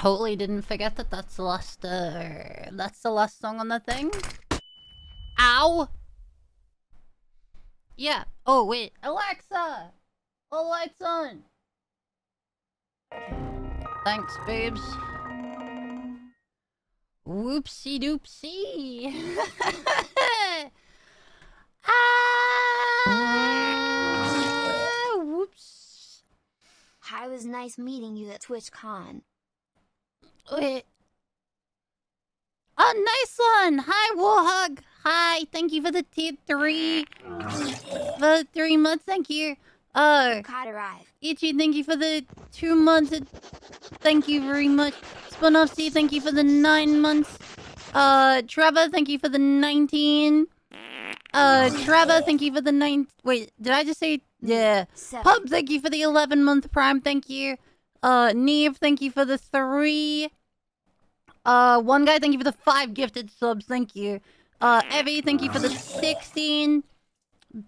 totally didn't forget that that's the last, song on the thing. Ow! Yeah. Oh, wait. Alexa! All lights on! Thanks, babes. Whoopsie doopsie. Whoops. Hi, it was nice meeting you at TwitchCon. Wait. Oh, nice one! Hi, Warhug! Hi, thank you for the tier 3. For the 3 months, thank you. Caught arrive. Ichi, thank you for the 2 months. Thank you very much. Sponovsy, thank you for the 9 months. Trevor, thank you for the 19. Trevor, thank you for the 9. Wait, did I just say? Yeah. 7. Pub, thank you for the 11-month prime. Thank you. Neve, thank you for the 3. One guy, thank you for the 5 gifted subs. Thank you. Evie, thank you for the 16.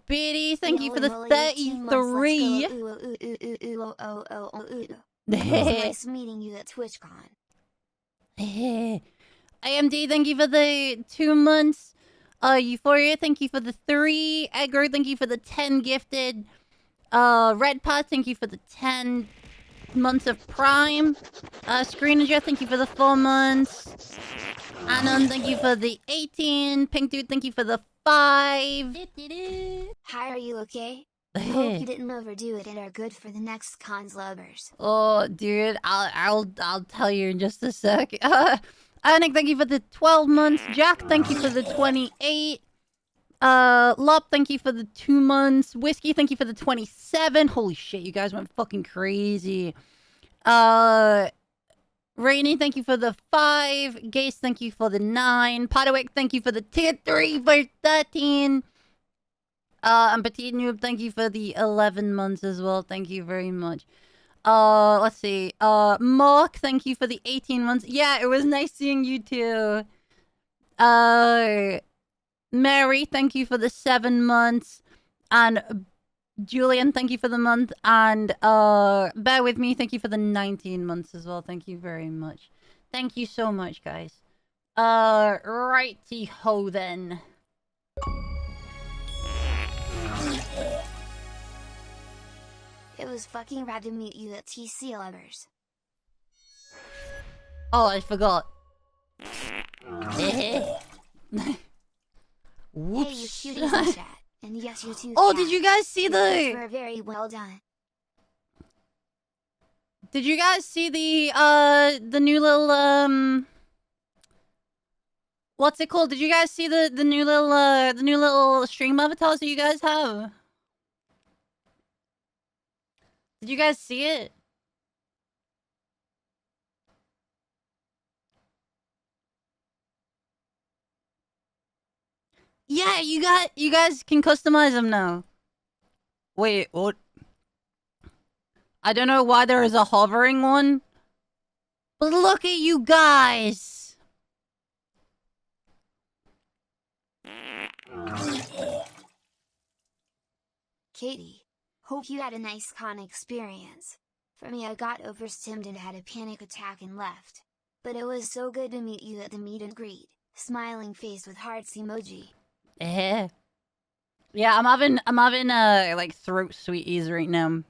Biddy, thank you for the 33. Nice meeting you at TwitchCon. AMD, thank you for the 2 months. Euphoria, thank you for the 3. Edgar, thank you for the 10 gifted. Red Pot, thank you for the 10 months of Prime. Screenager, thank you for the 4 months. Anon, thank you for the 18. Pink Dude, thank you for the 5. Hi, are you okay? Hope you didn't overdo it and are good for the next cons lovers. Oh, dude, I'll tell you in just a sec. Anik, thank you for the 12 months. Jack, thank you for the 28. Lop, thank you for the 2 months. Whiskey, thank you for the 27. Holy shit, you guys went fucking crazy. Rainy, thank you for the 5. Gaze, thank you for the 9. Potowick, thank you for the tier 3 for 13. And Petite Noob, thank you for the 11 months as well. Thank you very much. Let's see. Mark, thank you for the 18 months. Yeah, it was nice seeing you too. Mary, thank you for the 7 months. And Julian, thank you for the month. And bear with me, thank you for the 19 months as well. Thank you very much. Thank you so much, guys. Righty-ho then. It was fucking rad to meet you at TC Lovers. Oh, I forgot. Whoops. Hey, you cuties in chat. And yes, you too. Oh, chat. did you guys see You were very well done. Did you guys see the new little what's it called? Did you guys see the new little stream avatars that you guys have? Did you guys see it? Yeah, you guys can customize them now. Wait, what? I don't know why there is a hovering one. But look at you guys. Katie, hope you had a nice con experience. For me, I got overstimmed and had a panic attack and left. But it was so good to meet you at the meet and greet. Smiling face with hearts emoji. Yeah, I'm having like throat sweeties right now.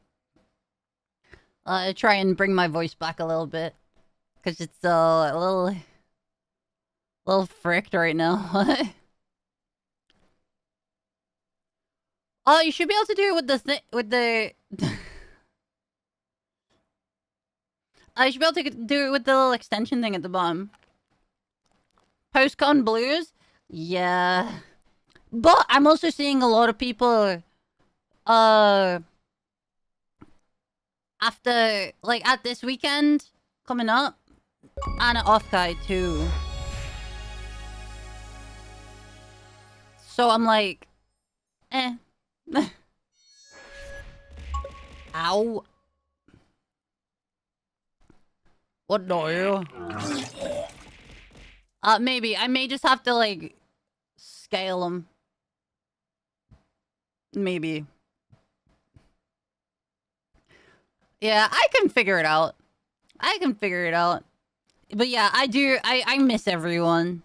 Try and bring my voice back a little bit, cause it's a little fricked right now. Oh, you should be able to do it with the you should be able to do it with the little extension thing at the bottom. Postcon blues? Yeah. But I'm also seeing a lot of people after, like, at this weekend coming up, and at Offkai too. So I'm like, eh. Ow. What do you? Maybe. I may just have to, like, scale them. Maybe. Yeah, I can figure it out. But yeah, I do. I miss everyone.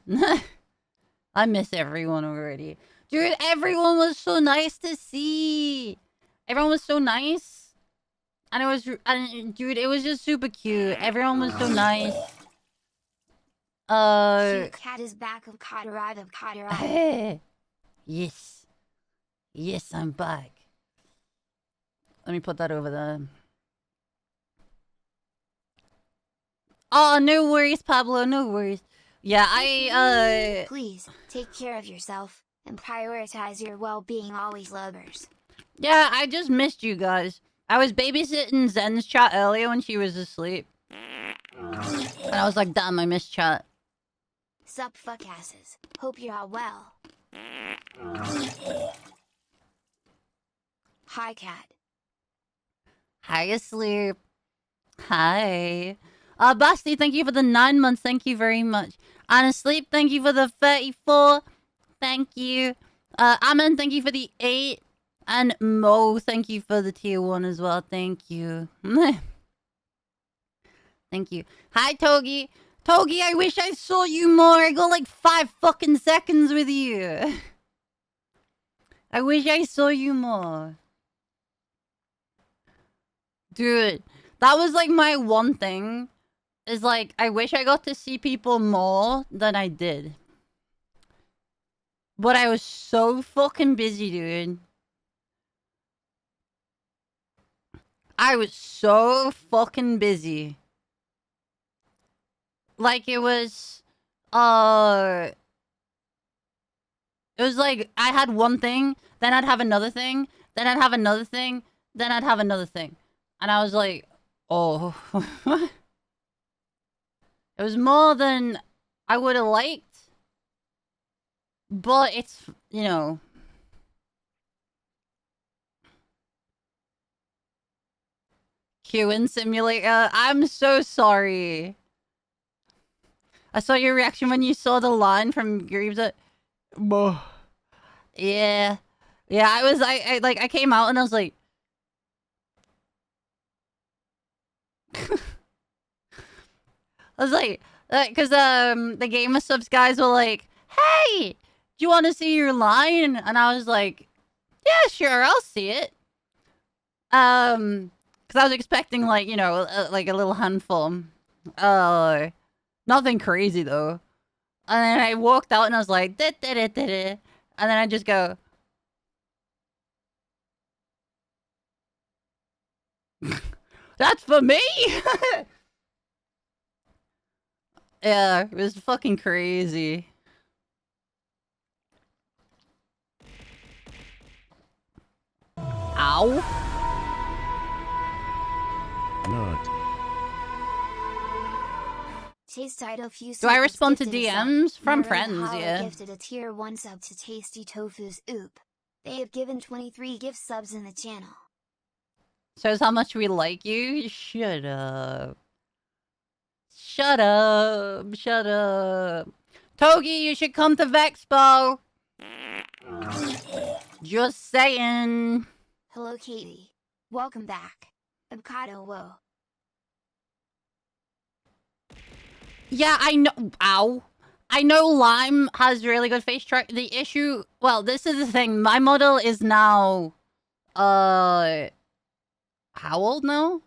I miss everyone already. Dude, everyone was so nice to see. Everyone was so nice. And it was, dude, it was just super cute. Everyone was so nice. Cute cat is back of Katarada. Yes. Yes, I'm back. Let me put that over there. Oh, no worries, Pablo. No worries. Yeah, Please, take care of yourself, and prioritize your well-being always, lovers. Yeah, I just missed you guys. I was babysitting Zen's chat earlier when she was asleep. And I was like, damn, I missed chat. Sup, fuckasses. Hope you're all well. Hi, cat. Hi, asleep. Hi. Basti, thank you for the 9 months. Thank you very much. Anna Sleep, thank you for the 34. Thank you. Ammon, thank you for the 8. And Mo, thank you for the tier 1 as well. Thank you. Thank you. Hi, Togi. Togi, I wish I saw you more. I got like 5 fucking seconds with you. I wish I saw you more. Dude, that was like my one thing. Is like, I wish I got to see people more than I did. But I was so fucking busy, dude. I was so fucking busy. Like, it was like, I had one thing, then I'd have another thing, then I'd have another thing, then I'd have another thing. And I was like, oh. It was more than I would have liked. But it's, you know. Queuing simulator. I'm so sorry. I saw your reaction when you saw the line from Greaves. Yeah. Yeah, I came out and I was like. I was like, because the Game of Subs guys were like, hey, do you want to see your line? And I was like, yeah, sure, I'll see it. Because I was expecting, like, you know, like a little handful. Nothing crazy, though. And then I walked out and I was like, da, da, da, da, da. And then I just go. That's for me! Yeah, it was fucking crazy. Ow. Not. Do I respond to DMs? From friends, yeah. Gifted a tier 1 sub to Tasty Tofu's Oop. They have given 23 gift subs in the channel. Shows how much we like you? Shut up. Shut up. Shut up. Togi, you should come to Vexpo. Just saying. Hello, Katie. Welcome back. Avocado whoa. Yeah, I know. Ow. I know Lime has really good face track. The issue... Well, this is the thing. My model is now... How old now?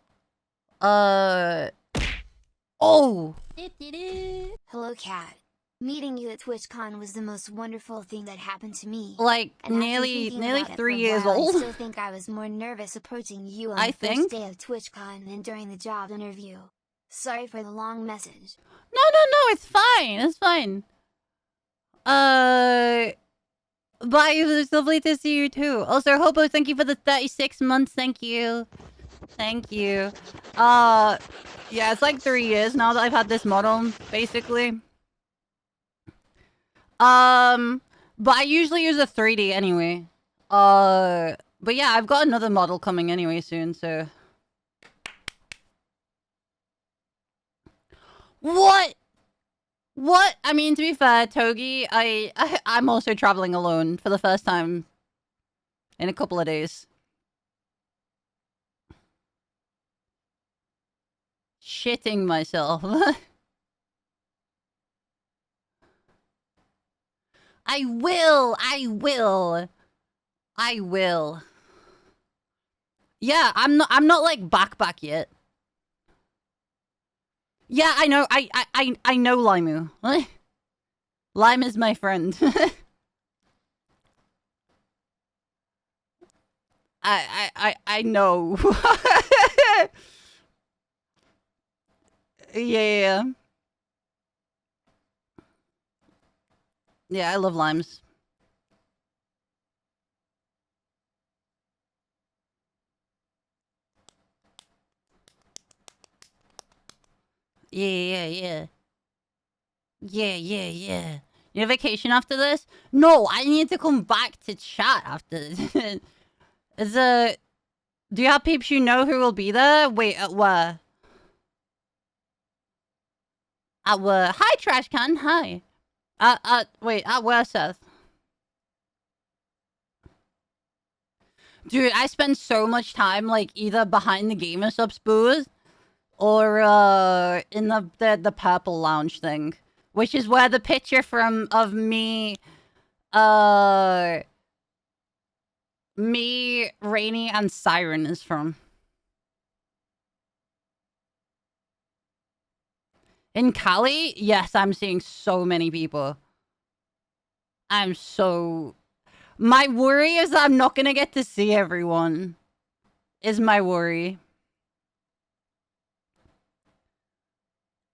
Oh! Hello, Cat. Meeting you at TwitchCon was the most wonderful thing that happened to me. Like, nearly 3 years old. I still think I was more nervous approaching you on the first day of TwitchCon than during the job interview. Sorry for the long message. No, it's fine. It's fine. Bye. It was lovely to see you too. Also, Hobo, thank you for the 36 months. Thank you. Thank you. Yeah, it's like 3 years now that I've had this model, basically. But I usually use a 3D anyway. But yeah, I've got another model coming anyway soon, so... What? What? I mean, to be fair, Togi, I'm also traveling alone for the first time in a couple of days. Shitting myself. I will. I will. I will. Yeah, I'm not like back yet. Yeah, I know. I know Limu. Lime is my friend. I know. Yeah. Yeah, I love limes. Yeah. Yeah. You have vacation after this? No, I need to come back to chat after this. Is do you have peeps you know who will be there? Wait, at where? At where? Hi, Trash Can. Hi. Wait, at where, Seth? Dude, I spend so much time, like, either behind the Gamer Subs booth or, in the purple lounge thing. Which is where the picture of me, me, Rainy, and Siren is from. In Cali? Yes, I'm seeing so many people. My worry is that I'm not gonna get to see everyone. Is my worry.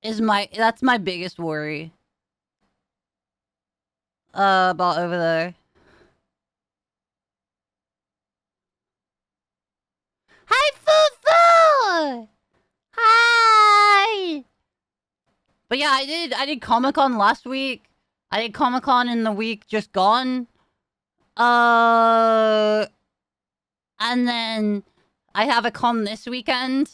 That's my biggest worry. About over there. Hi, Fufu! Hi! But yeah, I did Comic-Con last week. I did Comic-Con in the week just gone. And then I have a con this weekend.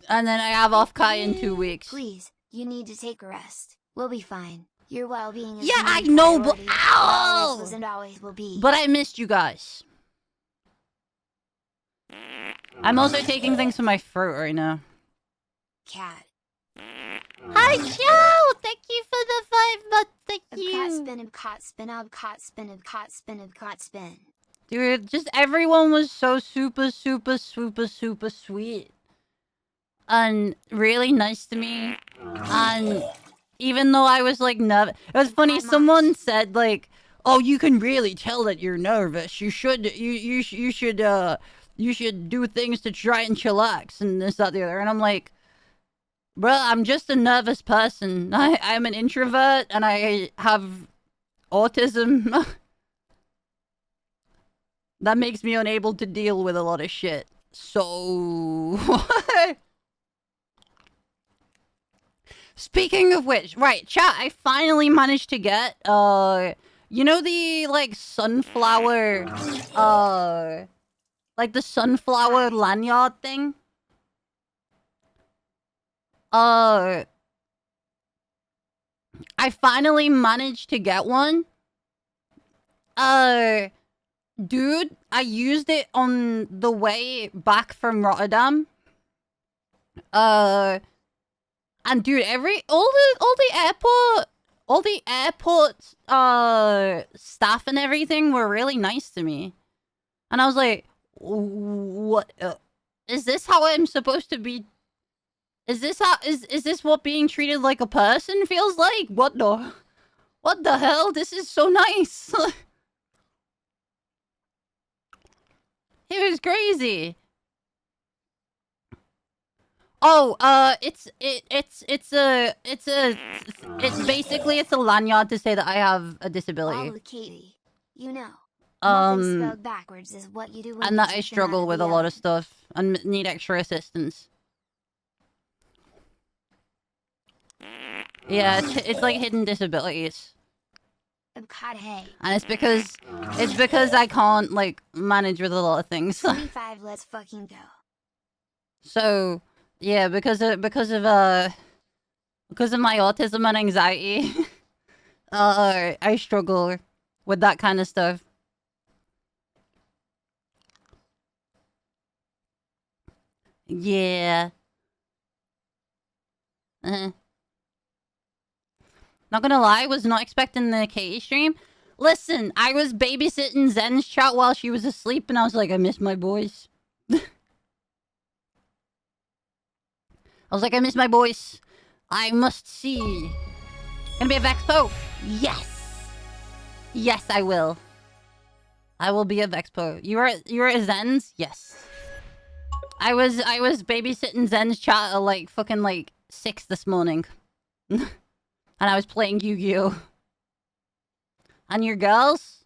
And then I have off-Kai in 2 weeks. Please, you need to take a rest. We'll be fine. Your well-being is yeah, I know, but ow! Always was and always will be. But I missed you guys. I'm also taking things from my throat right now. Cat. Hi, Joe! Thank you for the 5 months. Thank you. Cot spin. Dude, just everyone was so super sweet. And really nice to me. And even though I was like nervous, it was funny. Someone said like, "Oh, you can really tell that you're nervous. You should do things to try and chillax and this, that, the other." And I'm like, bro, I'm just a nervous person. I'm an introvert and I have autism. That makes me unable to deal with a lot of shit. So... Speaking of which, right, chat, I finally managed to get, you know the, like, sunflower, like the sunflower lanyard thing? I finally managed to get one. Dude, I used it on the way back from Rotterdam. And dude, all the airport staff and everything were really nice to me. And I was like, what is this how I'm supposed to be? Is this what being treated like a person feels like? What the hell? This is so nice. It was crazy. Oh, it's basically a lanyard to say that I have a disability. Oh, Katie, you know. Spelled backwards is what you do and that I struggle with a lot of stuff and need extra assistance. Yeah, it's like hidden disabilities. And it's because I can't like manage with a lot of things. 25, let's fucking go. So, yeah, because of my autism and anxiety, I struggle with that kind of stuff. Yeah. Not gonna lie, was not expecting the Katie stream. Listen, I was babysitting Zen's chat while she was asleep, and I was like, I miss my boys. I was like, I miss my boys. I must see. Gonna be a Vexpo? Yes! Yes, I will. I will be a Vexpo. You are a Zen's? Yes. I was babysitting Zen's chat at like fucking like 6 this morning. And I was playing Yu-Gi-Oh! And your girls?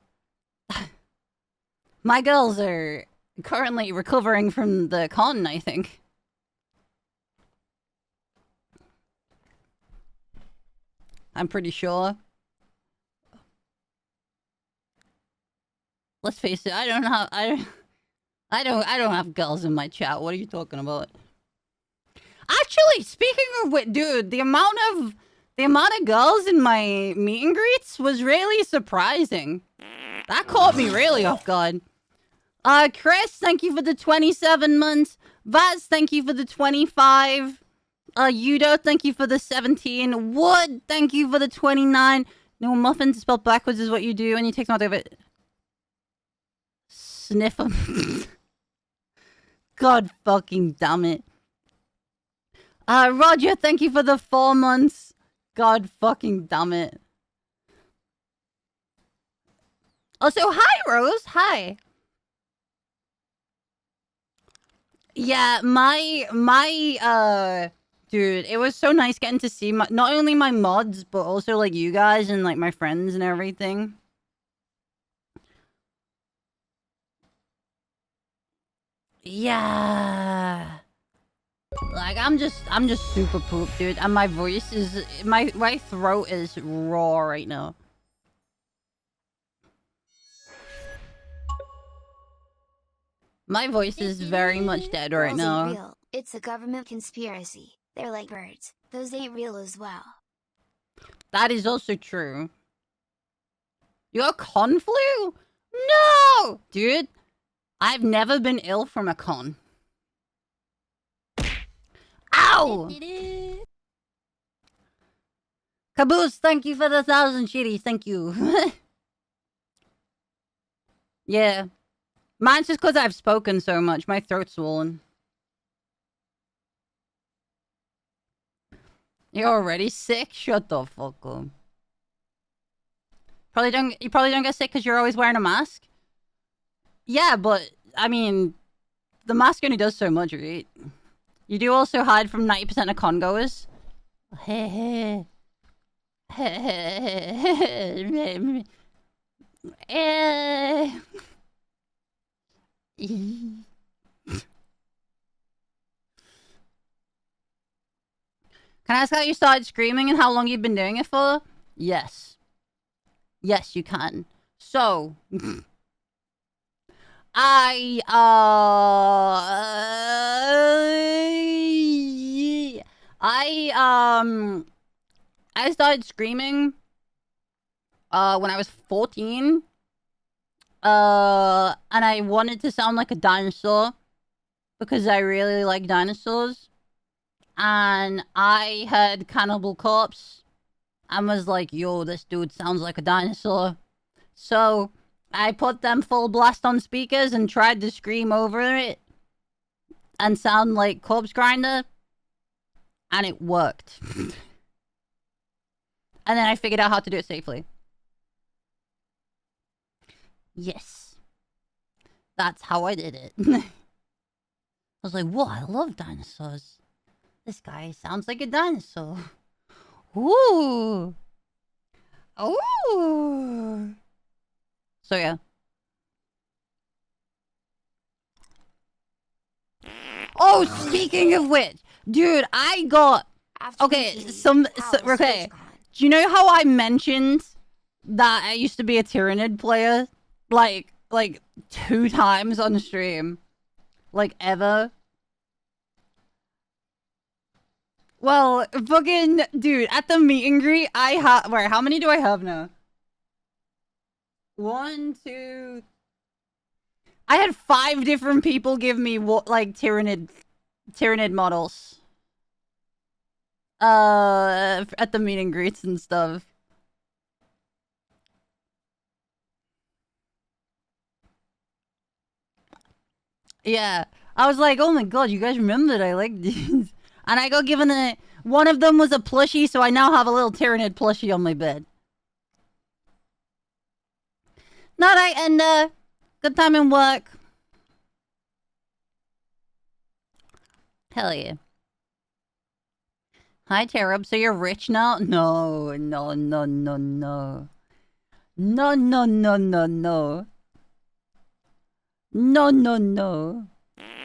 My girls are currently recovering from the con, I think. I'm pretty sure. Let's face it, I don't have girls in my chat. What are you talking about? Actually, speaking of which, dude, the amount of girls in my meet and greets was really surprising. That caught me really off guard. Chris, thank you for the 27 months. Vaz, thank you for the 25. Yudo, thank you for the 17. Wood, thank you for the 29. No, muffins spelled backwards is what you do, and you take some out of it. Sniff them. God fucking damn it. Roger, thank you for the 4 months. God fucking damn it. Also, hi, Rose. Hi. Yeah, dude, it was so nice getting to see not only my mods, but also, like, you guys and, like, my friends and everything. Yeah. Like, I'm just super pooped, dude. And my voice is... My throat is raw right now. My voice is very much dead right now. Ain't real. It's a government conspiracy. They're like birds. Those ain't real as well. That is also true. You got con flu? No! Dude, I've never been ill from a con. Ow! Caboose, thank you for the 1,000 shitties. Thank you. Yeah. Mine's just because I've spoken so much. My throat's swollen. You're already sick? Shut the fuck up. You probably don't get sick because you're always wearing a mask? Yeah, but, I mean, the mask only does so much, right? You do also hide from 90% of congoers. Heh Can I ask how you started screaming and how long you've been doing it for? Yes. Yes, you can. So, I started screaming when I was 14. And I wanted to sound like a dinosaur because I really like dinosaurs. And I heard Cannibal Corpse and was like, yo, this dude sounds like a dinosaur. So I put them full blast on speakers and tried to scream over it and sound like Corpse Grinder. And it worked. And then I figured out how to do it safely. Yes. That's how I did it. I was like, whoa, I love dinosaurs. This guy sounds like a dinosaur. Ooh. Ooh. So, yeah. Oh, speaking of which, dude, I got... Okay, okay. Do you know how I mentioned that I used to be a Tyranid player? Like 2 times on stream. Like, ever. Well, fucking, dude, at the meet and greet, I have... Wait, how many do I have now? 1, 2... I had 5 different people give me, like, Tyranid models. At the meet and greets and stuff. Yeah. I was like, oh my god, you guys remember that I like these. And I got given a... One of them was a plushie, so I now have a little Tyranid plushie on my bed. Night night, and good time in work. Hell yeah. Hi, Terab. So you're rich now? No, no, no, no, no. No, no, no, no, no. No, no, no.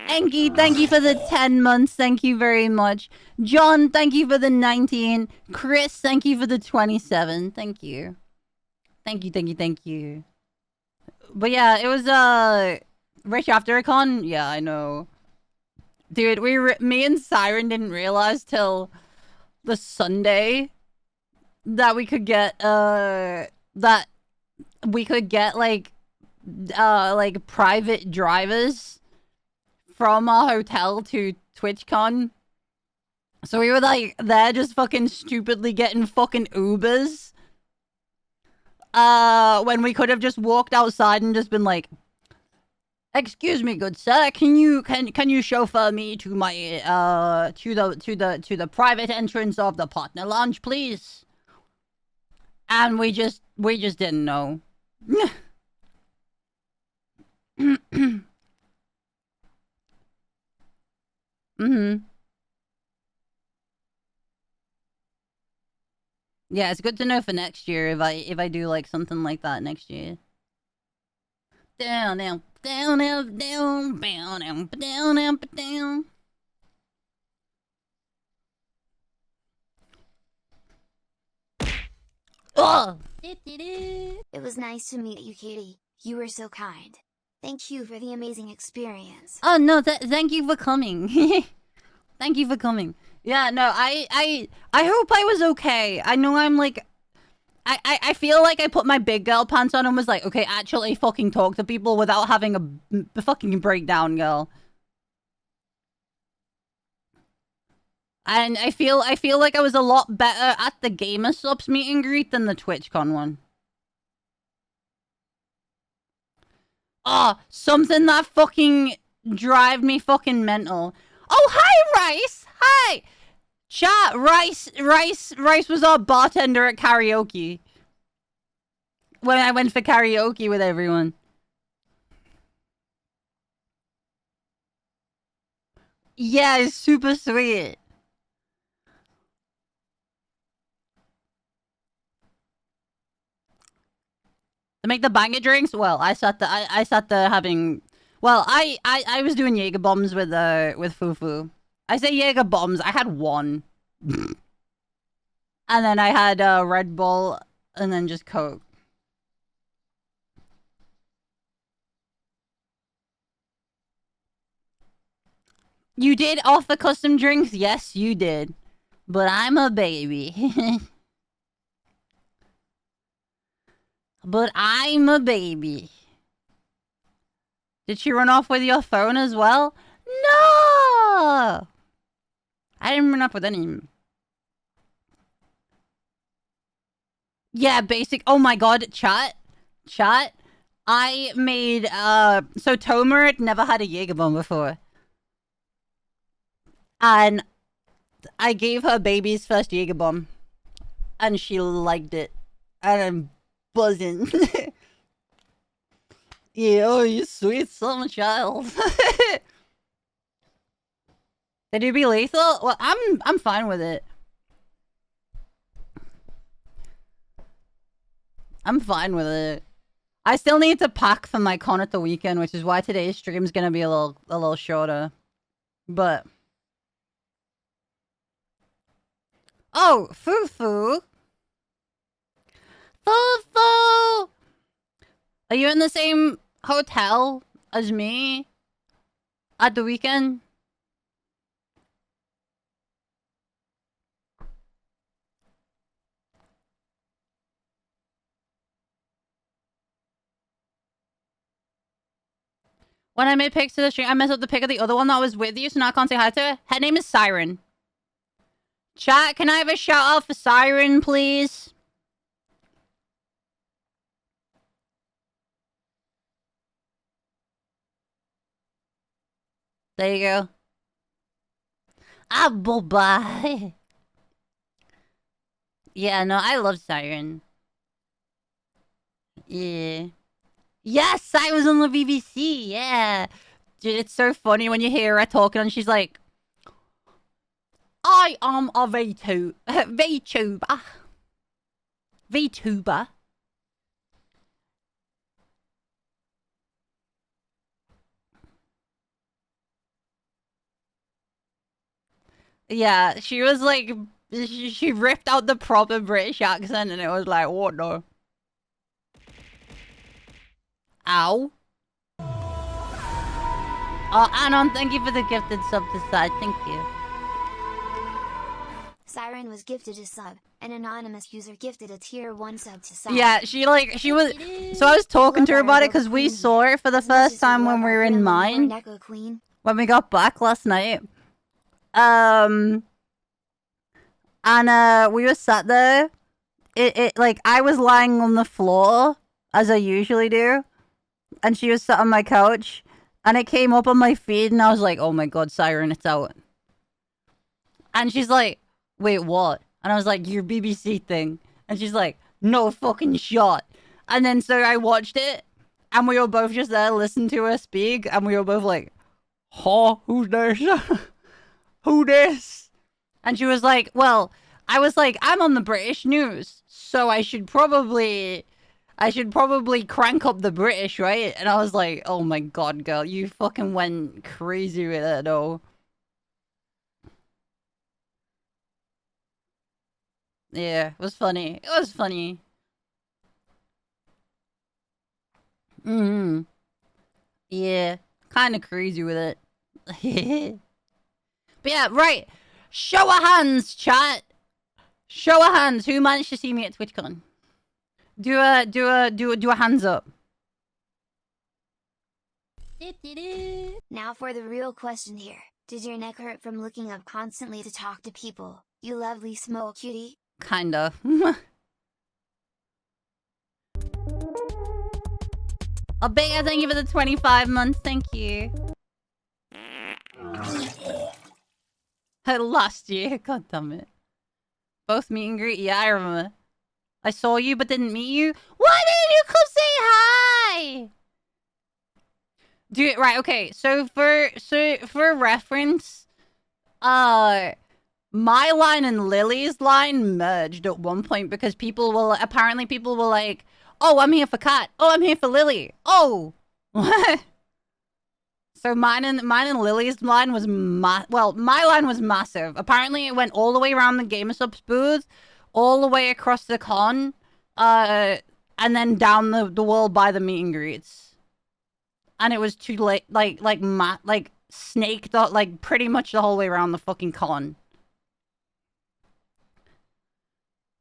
Enki, thank you for the 10 months. Thank you very much. John, thank you for the 19. Chris, thank you for the 27. Thank you. Thank you, thank you, thank you. But yeah, it was, Rich after a con? Yeah, I know. Dude, me and Siren didn't realize till the Sunday that we could get, like private drivers from our hotel to TwitchCon. So we were like there just fucking stupidly getting fucking Ubers. When we could have just walked outside and just been like, "Excuse me, good sir, can you chauffeur me to my to the private entrance of the partner lounge, please?" And we just didn't know. Mm-hmm. Yeah, it's good to know for next year if I do like something like that next year. Down, down, down, down, down, down, down, down, down, down. Oh! It was nice to meet you, Katie. You were so kind. Thank you for the amazing experience. Oh no, thank you for coming. Thank you for coming. Yeah, no, I hope I was okay. I know I'm like, I feel like I put my big girl pants on and was like, okay, actually fucking talk to people without having a fucking breakdown, girl. And I feel like I was a lot better at the Gamer Subs meet and greet than the TwitchCon one. Oh, something that fucking drive me fucking mental. Oh, hi, Rice! Hi! Chat, Rice was our bartender at karaoke. When I went for karaoke with everyone. Yeah, it's super sweet. To make the banger drinks, well, I sat there having... Well, I was doing Jaeger bombs with Fufu. I say Jaeger bombs, I had one. And then I had Red Bull, and then just Coke. You did offer custom drinks? Yes, you did. But I'm a baby. But I'm a baby. Did she run off with your phone as well? No! I didn't run off with any. Yeah, basic. Oh my god, chat. I made, so Tomer had never had a Jaeger bomb before. And I gave her baby's first Jaeger bomb. And she liked it. And I'm buzzing. Yeah, oh, you sweet summer child. Did you be lethal? Well, I'm fine with it. I'm fine with it. I still need to pack for my con at the weekend, which is why today's stream's gonna be a little shorter. But oh, Fufu. Fufu! Are you in the same hotel as me at the weekend? When I made pics to the stream, I messed up the pic of the other one that was with you, so now I can't say hi to her. Her name is Siren. Chat, can I have a shout out for Siren, please? There you go. Ah, bye. Yeah, no, I love Siren. Yeah. Yes, I was on the BBC. Yeah. Dude, it's so funny when you hear her talking and she's like, I am a VTuber. VTuber. Yeah, she was like, she ripped out the proper British accent and it was like, what the? Ow. Oh, Anon, thank you for the gifted sub to side. Thank you. Siren was gifted a sub. An anonymous user gifted a tier 1 sub to side. Yeah, she was. So I was talking to her about it because we saw her for the first time when we were in mine. When we got back last night. And we were sat there. It like I was lying on the floor as I usually do, and she was sat on my couch, and it came up on my feed, and I was like, "Oh my god, Siren, it's out!" And she's like, "Wait, what?" And I was like, "Your BBC thing," and she's like, "No fucking shot." And then so I watched it, and we were both just there listening to her speak, and we were both like, "Huh? Who's this? Who this?" And she was like, well, I was like, I'm on the British news, so I should probably crank up the British, right? And I was like, oh my god, girl, you fucking went crazy with it, though. Yeah, it was funny. It was funny. Yeah, kind of crazy with it. But yeah, right. Show of hands, chat. Show of hands. Who managed to see me at TwitchCon? Do a hands up. Now for the real question here. Did your neck hurt from looking up constantly to talk to people, you lovely small cutie? Kinda. A big thank you for the 25 months. Thank you. Last year. God damn it. Both meet and greet. Yeah, I remember. I saw you but didn't meet you. Why didn't you come say hi? Dude, right, okay. So for reference, my line and Lily's line merged at one point because people were like, oh, I'm here for Kat. Oh, I'm here for Lily. Oh, what? So mine and Lily's line was my line was massive. Apparently, it went all the way around the GamerSupps booth, all the way across the con, and then down the wall by the meet and greets. And it was too late, like snaked out, like pretty much the whole way around the fucking con.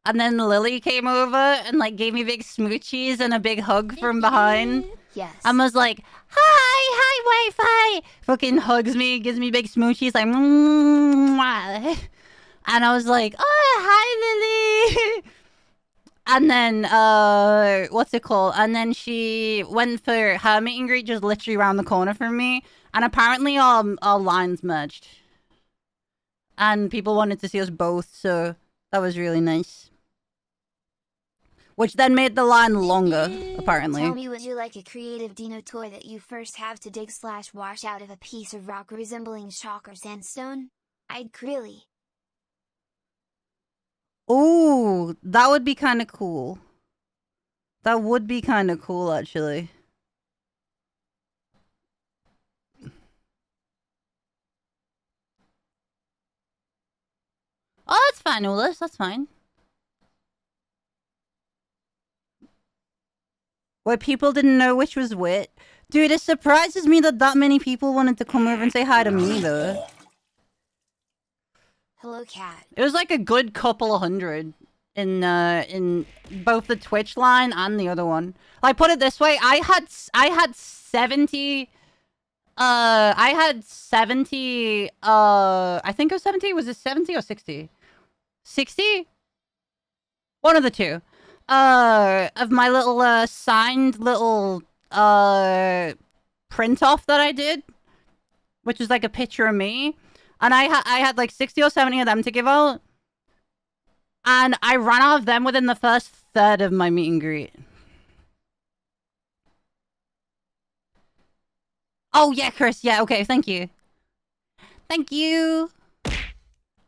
And then Lily came over and like gave me big smoochies and a big hug from behind. Yes. And was like, hi, wife, hi. Fucking hugs me, gives me big smoochies, like, mwah. And I was like, oh, hi, Lily. And then, what's it called? And then she went for her meet and greet just literally around the corner from me. And apparently our lines merged. And people wanted to see us both, so that was really nice. Which then made the line longer, apparently. Tell me, would you like a creative dino toy that you first have to dig/wash out of a piece of rock resembling chalk or sandstone? I'd really. Ooh, that would be kind of cool. That would be kind of cool, actually. Oh, that's fine, Ulis. That's fine. Where people didn't know which was which. Dude, it surprises me that many people wanted to come over and say hi to me, though. Hello, Cat. It was like a good couple of hundred in both the Twitch line and the other one. Like, put it this way, I had 70. I had 70. I think it was 70. Was it 70 or 60? 60? One of the two. Of my little signed little print off that I did. which is like a picture of me. And I had like 60 or 70 of them to give out. And I ran out of them within the first third of my meet and greet. Oh, yeah, Chris. Yeah, okay, thank you. Thank you.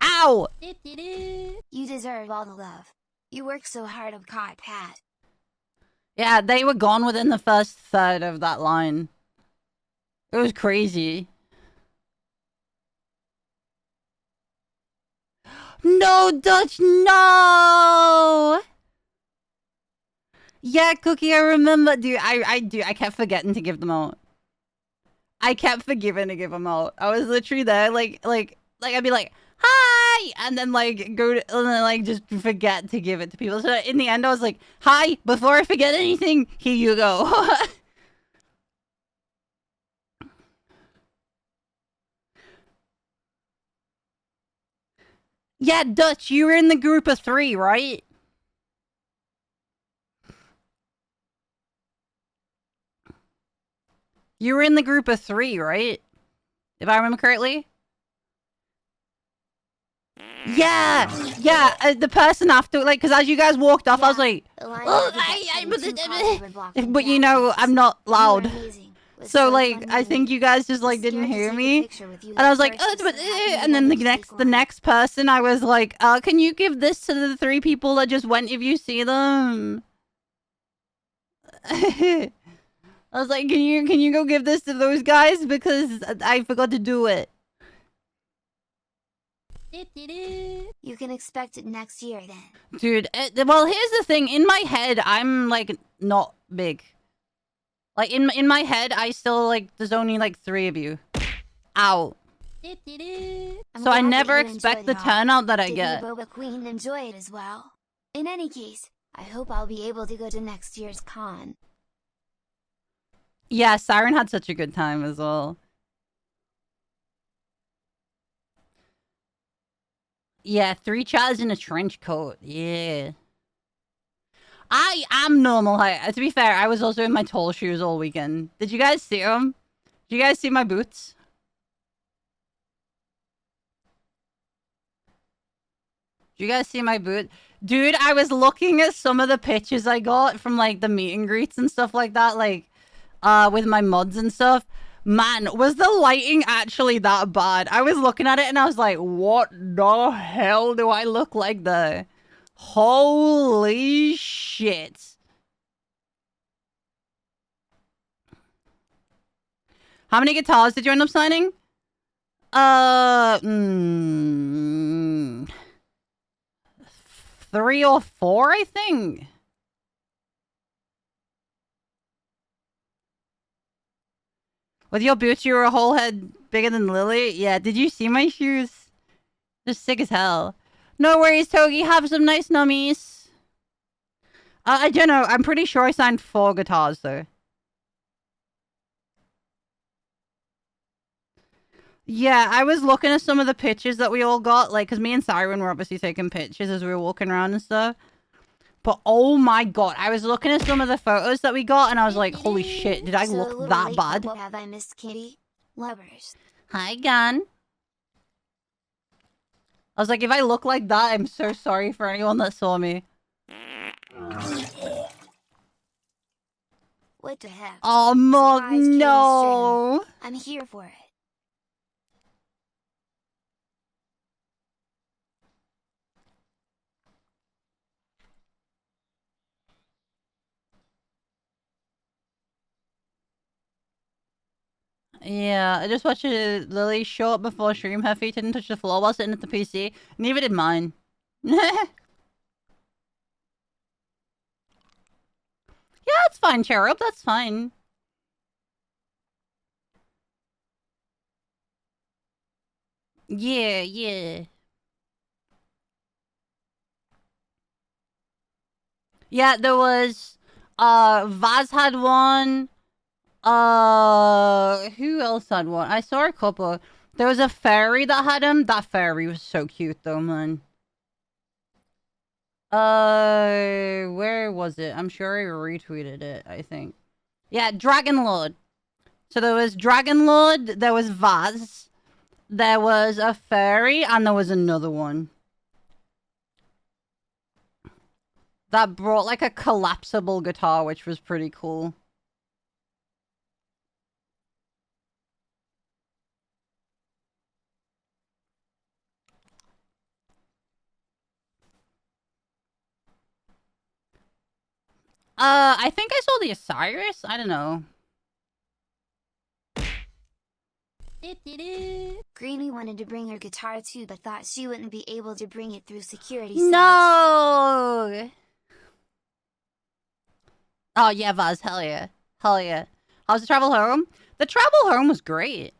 Ow! You deserve all the love. You work so hard, Obkatiekat. Yeah, they were gone within the first third of that line. It was crazy. No, Dutch, no! Yeah, Cookie, I remember. Dude, I kept forgetting to give them out. I kept forgetting to give them out. I was literally there, like, I'd be like, hi! And then, like, go to, and then, like, just forget to give it to people. So in the end, I was like, hi, before I forget anything, here you go. Yeah, Dutch, you were in the group of 3, right? You were in the group of 3, right? If I remember correctly? Yeah, the person after, like, because as you guys walked off, I was like, but you know, I'm not loud. So, like, I think you guys just, like, didn't hear me. And I was like, and then the next person, I was like, can you give this to the 3 people that just went if you see them? I was like, can you go give this to those guys? Because I forgot to do it. You can expect it next year then. Dude, well, here's the thing. In my head, I'm, like, not big. Like, in my head, I still, like, there's only, like, 3 of you. Ow. So I never expect the turnout that I get. Boba Queen enjoy it as well. In any case, I hope I'll be able to go to next year's con. Yeah, Siren had such a good time as well. Yeah, 3 chads in a trench coat. Yeah. I am normal height. To be fair, I was also in my tall shoes all weekend. Did you guys see them? Did you guys see my boots? Did you guys see my boot? Dude, I was looking at some of the pictures I got from, like, the meet and greets and stuff like that, like, with my mods and stuff. Man, was the lighting actually that bad? I was looking at it and I was like, what the hell do I look like there? Holy shit. How many guitars did you end up signing? 3 or 4, I think. With your boots, you were a whole head bigger than Lily? Yeah, did you see my shoes? They're sick as hell. No worries, Togi. Have some nice nummies. I don't know. I'm pretty sure I signed 4 guitars, though. Yeah, I was looking at some of the pictures that we all got, like, because me and Siren were obviously taking pictures as we were walking around and stuff. But oh my god, I was looking at some of the photos that we got, and I was like, holy shit, did I look that bad? Have I missed Kitty? Lovers. Hi, Gun. I was like, if I look like that, I'm so sorry for anyone that saw me. What the heck? Oh, Mog, no. I'm here for it. Yeah, I just watched Lily show up before stream. Her feet didn't touch the floor while sitting at the PC. Neither did mine. Yeah, that's fine, Cherub. That's fine. Yeah, yeah. Yeah, there was, Vaz had one. Who else had one? I saw a couple. There was a fairy that had him. That fairy was so cute, though, man. Where was it? I'm sure I retweeted it, I think. Yeah, Dragon Lord. So there was Dragon Lord, there was Vaz, there was a fairy, and there was another one. That brought like a collapsible guitar, which was pretty cool. I think I saw the Osiris. I don't know. Greeny wanted to bring her guitar too, but thought she wouldn't be able to bring it through security search. No! Oh yeah, Vaz, hell yeah. Hell yeah. How's the travel home? The travel home was great.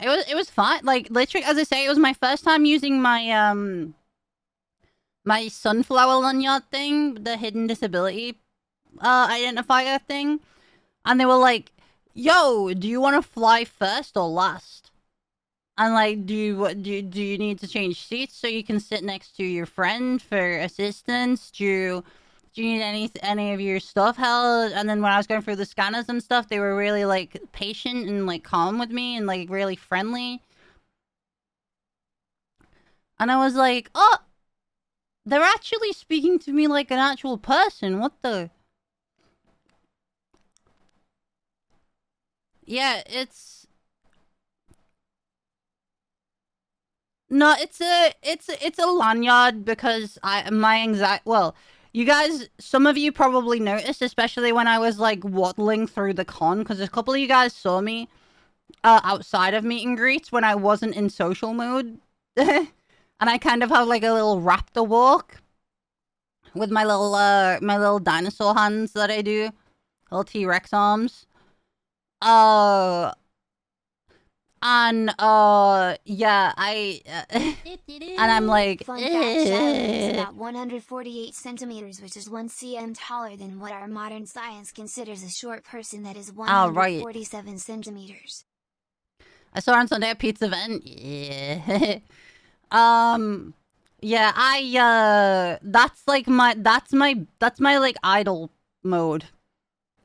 It was fun. Like, literally, as I say, it was my first time using my, my sunflower lanyard thing, the hidden disability, identifier thing. And they were like, yo, do you want to fly first or last? And like, do you need to change seats so you can sit next to your friend for assistance? Do you need any of your stuff held? And then when I was going through the scanners and stuff, they were really like patient and like calm with me and like really friendly. And I was like, oh, they're actually speaking to me like an actual person. What the? Yeah, it's... No, it's a lanyard because my anxiety... Well, you guys, some of you probably noticed, especially when I was like waddling through the con, because a couple of you guys saw me outside of meet and greets when I wasn't in social mode. And I kind of have like a little raptor walk with my little dinosaur hands that I do. Little T-Rex arms. Yeah, and I'm like, Fun fact, Charlotte is about 148 centimeters, which is 1 cm taller than what our modern science considers a short person that is 147 centimeters. I saw her on Sunday at Pizza Event. Yeah. Yeah, that's my like idol mode.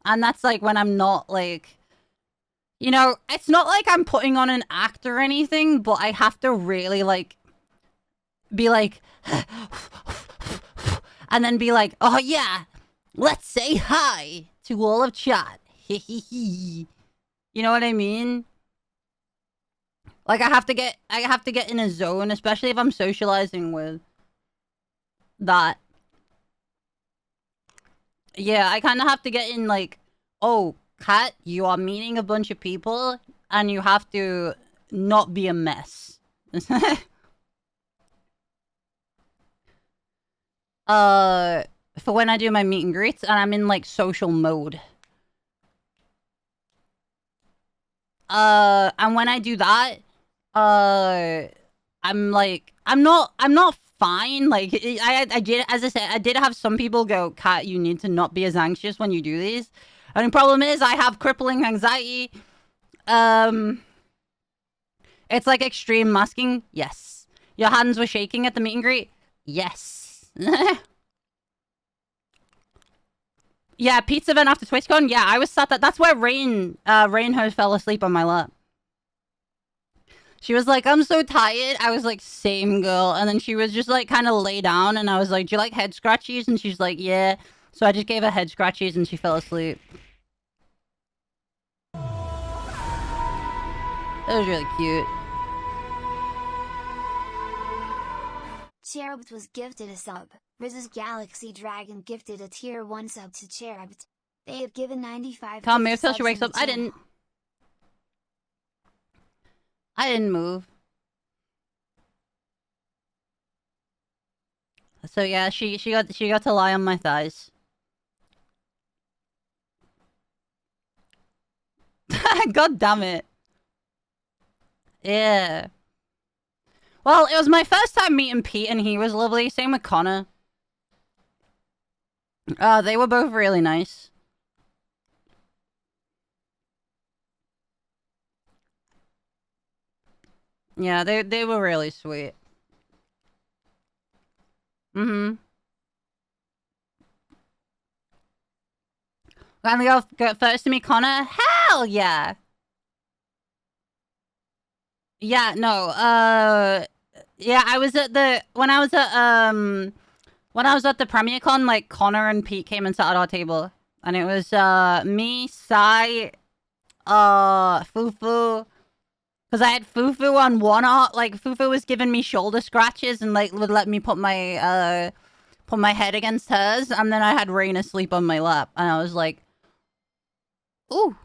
And that's like when I'm not like, you know, it's not like I'm putting on an act or anything, but I have to really like be like and then be like, oh yeah, let's say hi to all of chat. You know what I mean? Like I have to get in a zone, especially if I'm socializing with that. Yeah, I kind of have to get in like, oh, Kat, you are meeting a bunch of people and you have to not be a mess. For when I do my meet and greets and I'm in like social mode. And when I do that, I'm like, I'm not fine. Like, I did, as I said, I did have some people go, Kat, you need to not be as anxious when you do these. And the problem is I have crippling anxiety. It's like extreme masking. Yes. Your hands were shaking at the meet and greet. Yes. Yeah, pizza event after TwitchCon. Yeah, I was sat that. That's where Rainho fell asleep on my lap. She was like, I'm so tired. I was like, same girl. And then she was just like kind of lay down and I was like, do you like head scratchies? And she's like, yeah. So I just gave her head scratchies and she fell asleep. That was really cute. Cherubt was gifted a sub. Riz's Galaxy Dragon gifted a tier 1 sub to Cherubt. They have given 95 Can't move till she wakes up. I didn't move. So yeah, she got to lie on my thighs. God damn it. Yeah. Well, it was my first time meeting Pete and he was lovely. Same with Connor. They were both really nice. Yeah, they were really sweet. Mm-hmm. Finally go first to meet Connor? Hell yeah! Yeah, no. Yeah, I was at the when I was at the Premier Con, like Connor and Pete came and sat at our table, and it was me, Sai, Fufu. Because I had Fufu on one art, like Fufu was giving me shoulder scratches and like would let me put my head against hers, and then I had Rain asleep on my lap, and I was like, "Ooh,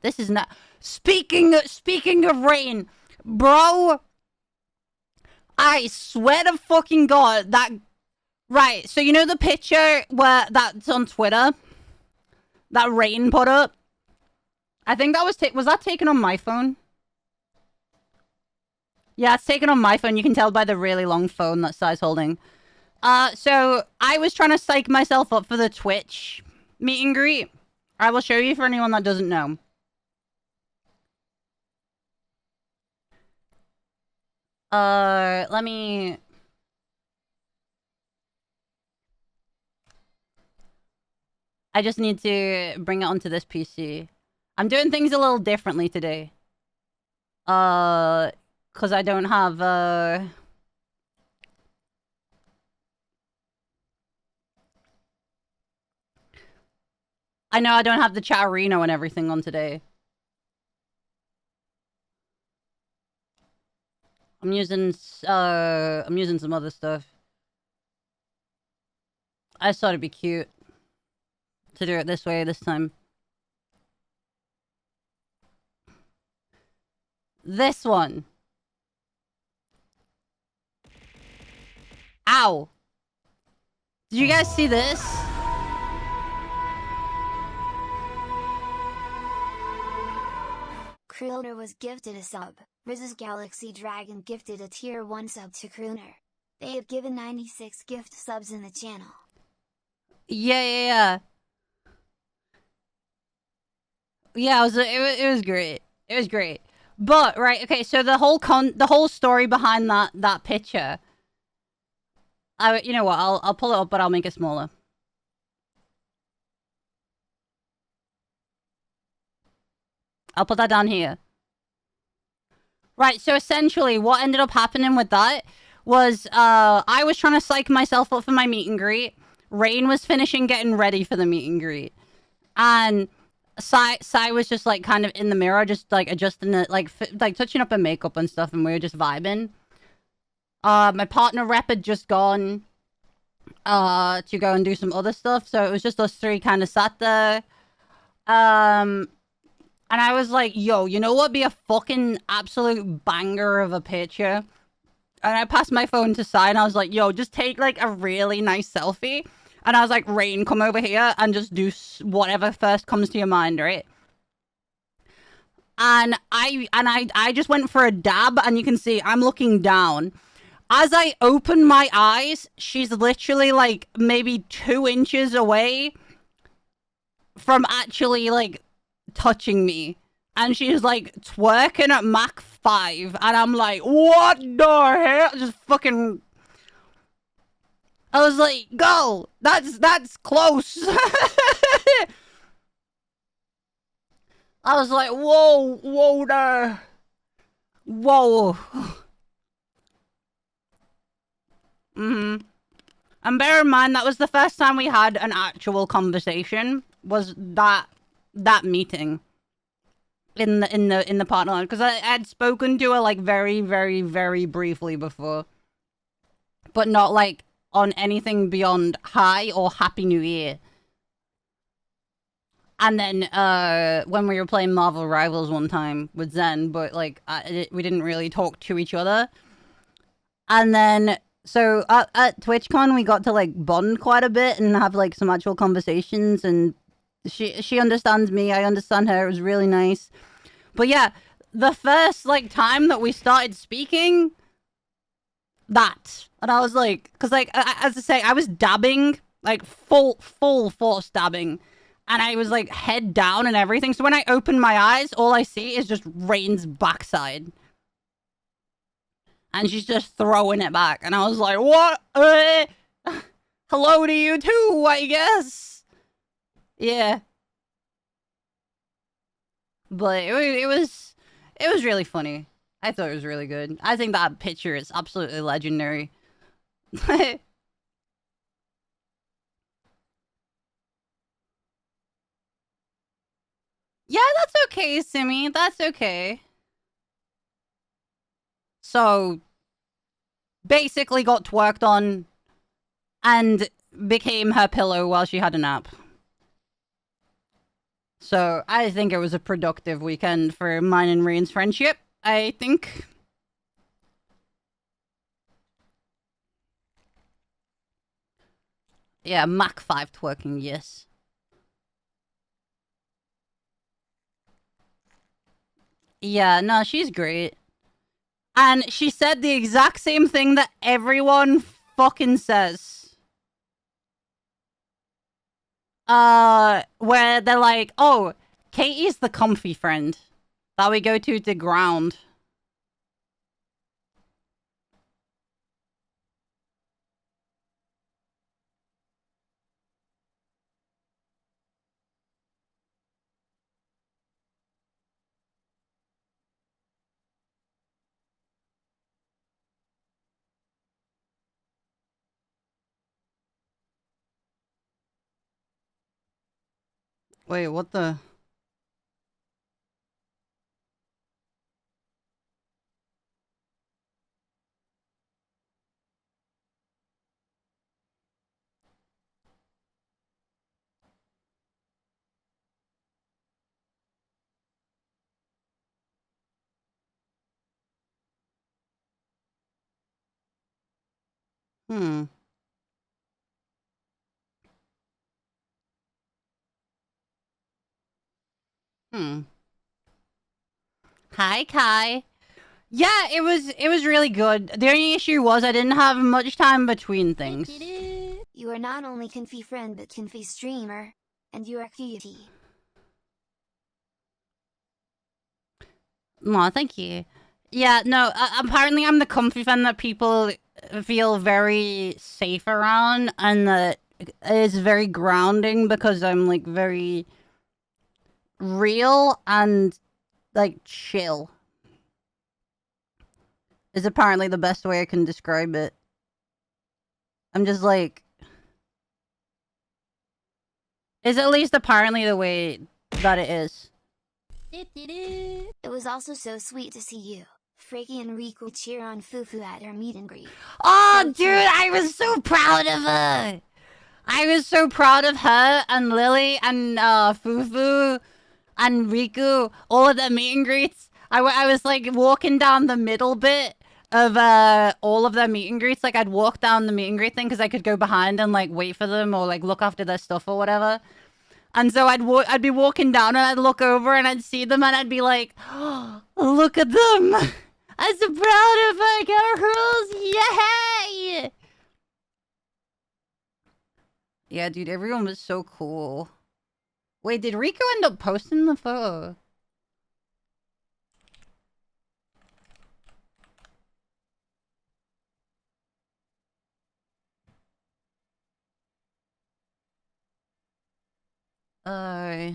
this is not." Speaking of Rain, bro, I swear to fucking God that right. So you know the picture where that's on Twitter that Rain put up. I think that was that taken on my phone. Yeah, it's taken on my phone. You can tell by the really long phone that Sai's holding. So I was trying to psych myself up for the Twitch meet and greet. I will show you for anyone that doesn't know. Let me... I just need to bring it onto this PC. I'm doing things a little differently today. Because I don't have, I know I don't have the Chatterino and everything on today. I'm using some other stuff. I just thought it'd be cute to do it this way this time. This one. Ow. Did you guys see this? Crooner was gifted a sub. Riz's Galaxy Dragon gifted a tier 1 sub to Crooner. They have given 96 gift subs in the channel. Yeah. Yeah, it was great. It was great. But right, okay, so the whole story behind that picture. You know what? I'll pull it up, but I'll make it smaller. I'll put that down here. Right, so essentially what ended up happening with that was I was trying to psych myself up for my meet and greet. Rain was finishing getting ready for the meet and greet. And Sai was just like kind of in the mirror, just like adjusting it, like touching up her makeup and stuff, and we were just vibing. My partner rep had just gone to go and do some other stuff, so it was just us three kind of sat there. And I was like, yo, you know what? Be a fucking absolute banger of a picture. And I passed my phone to Sai, and I was like, yo, just take like a really nice selfie. And I was like, Rain, come over here and just do whatever first comes to your mind, right? And I just went for a dab, and you can see I'm looking down. As I open my eyes, she's literally like maybe 2 inches away from actually like touching me. And she's like twerking at Mach 5. And I'm like, what the hell? Just fucking... I was like, go! That's close! I was like, whoa there. Whoa. And bear in mind, that was the first time we had an actual conversation, was that meeting in the partner line, because I had spoken to her like very, very, very briefly before, but not like on anything beyond hi or Happy New Year. And then when we were playing Marvel Rivals one time with Zen, but like we didn't really talk to each other. And then so at TwitchCon we got to like bond quite a bit and have like some actual conversations, and she understands me, I understand her. It was really nice. But yeah, the first like time that we started speaking, and I was like, because like as I say, I was dabbing, like full force dabbing, and I was like head down and everything. So when I open my eyes, all I see is just Rain's backside. And she's just throwing it back. And I was like, what? Hello to you too, I guess. Yeah. But it was really funny. I thought it was really good. I think that picture is absolutely legendary. Yeah, that's okay, Simi. That's okay. So, basically got twerked on and became her pillow while she had a nap. So, I think it was a productive weekend for mine and Rain's friendship, I think. Yeah, Mach 5 twerking, yes. Yeah, no, she's great. And she said the exact same thing that everyone fucking says. Where they're like, oh, Katie's the comfy friend that we go to the ground. Wait, what the? Hmm. Hmm. Hi, Kai. Yeah, it was really good. The only issue was I didn't have much time between things. You are not only comfy friend but comfy streamer, and you are cutie. Aw, thank you. Yeah, no, apparently I'm the comfy fan that people feel very safe around, and that is very grounding because I'm, like, very real and, like, chill. Is apparently the best way I can describe it. I'm just, like... Is at least apparently the way that it is. It was also so sweet to see you, Freaky and Riku cheer on Fufu at her meet and greet. Oh, dude, I was so proud of her! I was so proud of her and Lily and Fufu and Riku, all of their meet and greets. I was like walking down the middle bit of all of their meet and greets. Like I'd walk down the meet and greet thing because I could go behind and like wait for them or like look after their stuff or whatever. And so I'd be walking down and I'd look over and I'd see them and I'd be like, oh, look at them! I'm so proud of her girls! Yay! Yeah, dude, everyone was so cool. Wait, did Rico end up posting the photo? Uh...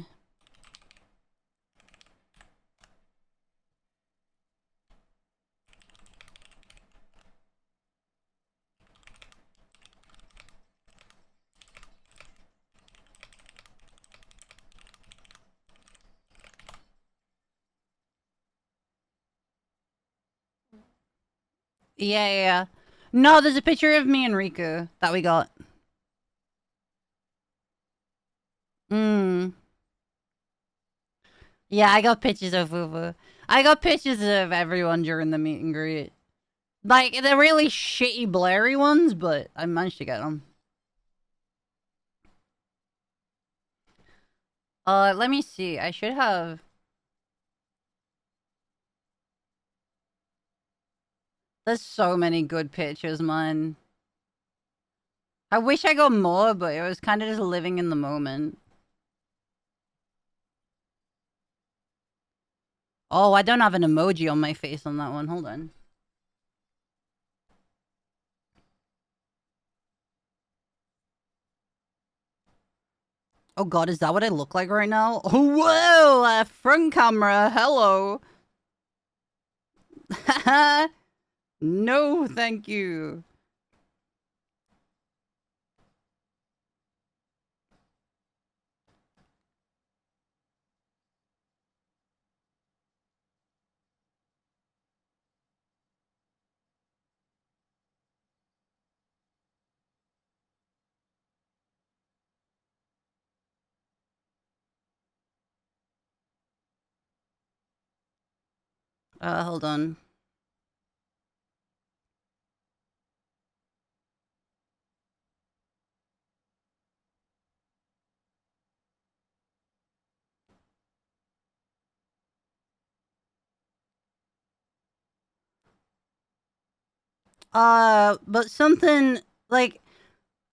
Yeah. No, there's a picture of me and Riku that we got. Yeah, I got pictures of Fufu. I got pictures of everyone during the meet and greet. Like, they're really shitty, blurry ones, but I managed to get them. Let me see. I should have... There's so many good pictures, man. I wish I got more, but it was kind of just living in the moment. Oh, I don't have an emoji on my face on that one. Hold on. Oh god, is that what I look like right now? Oh, whoa! Front camera, hello! No, thank you. Hold on. But something like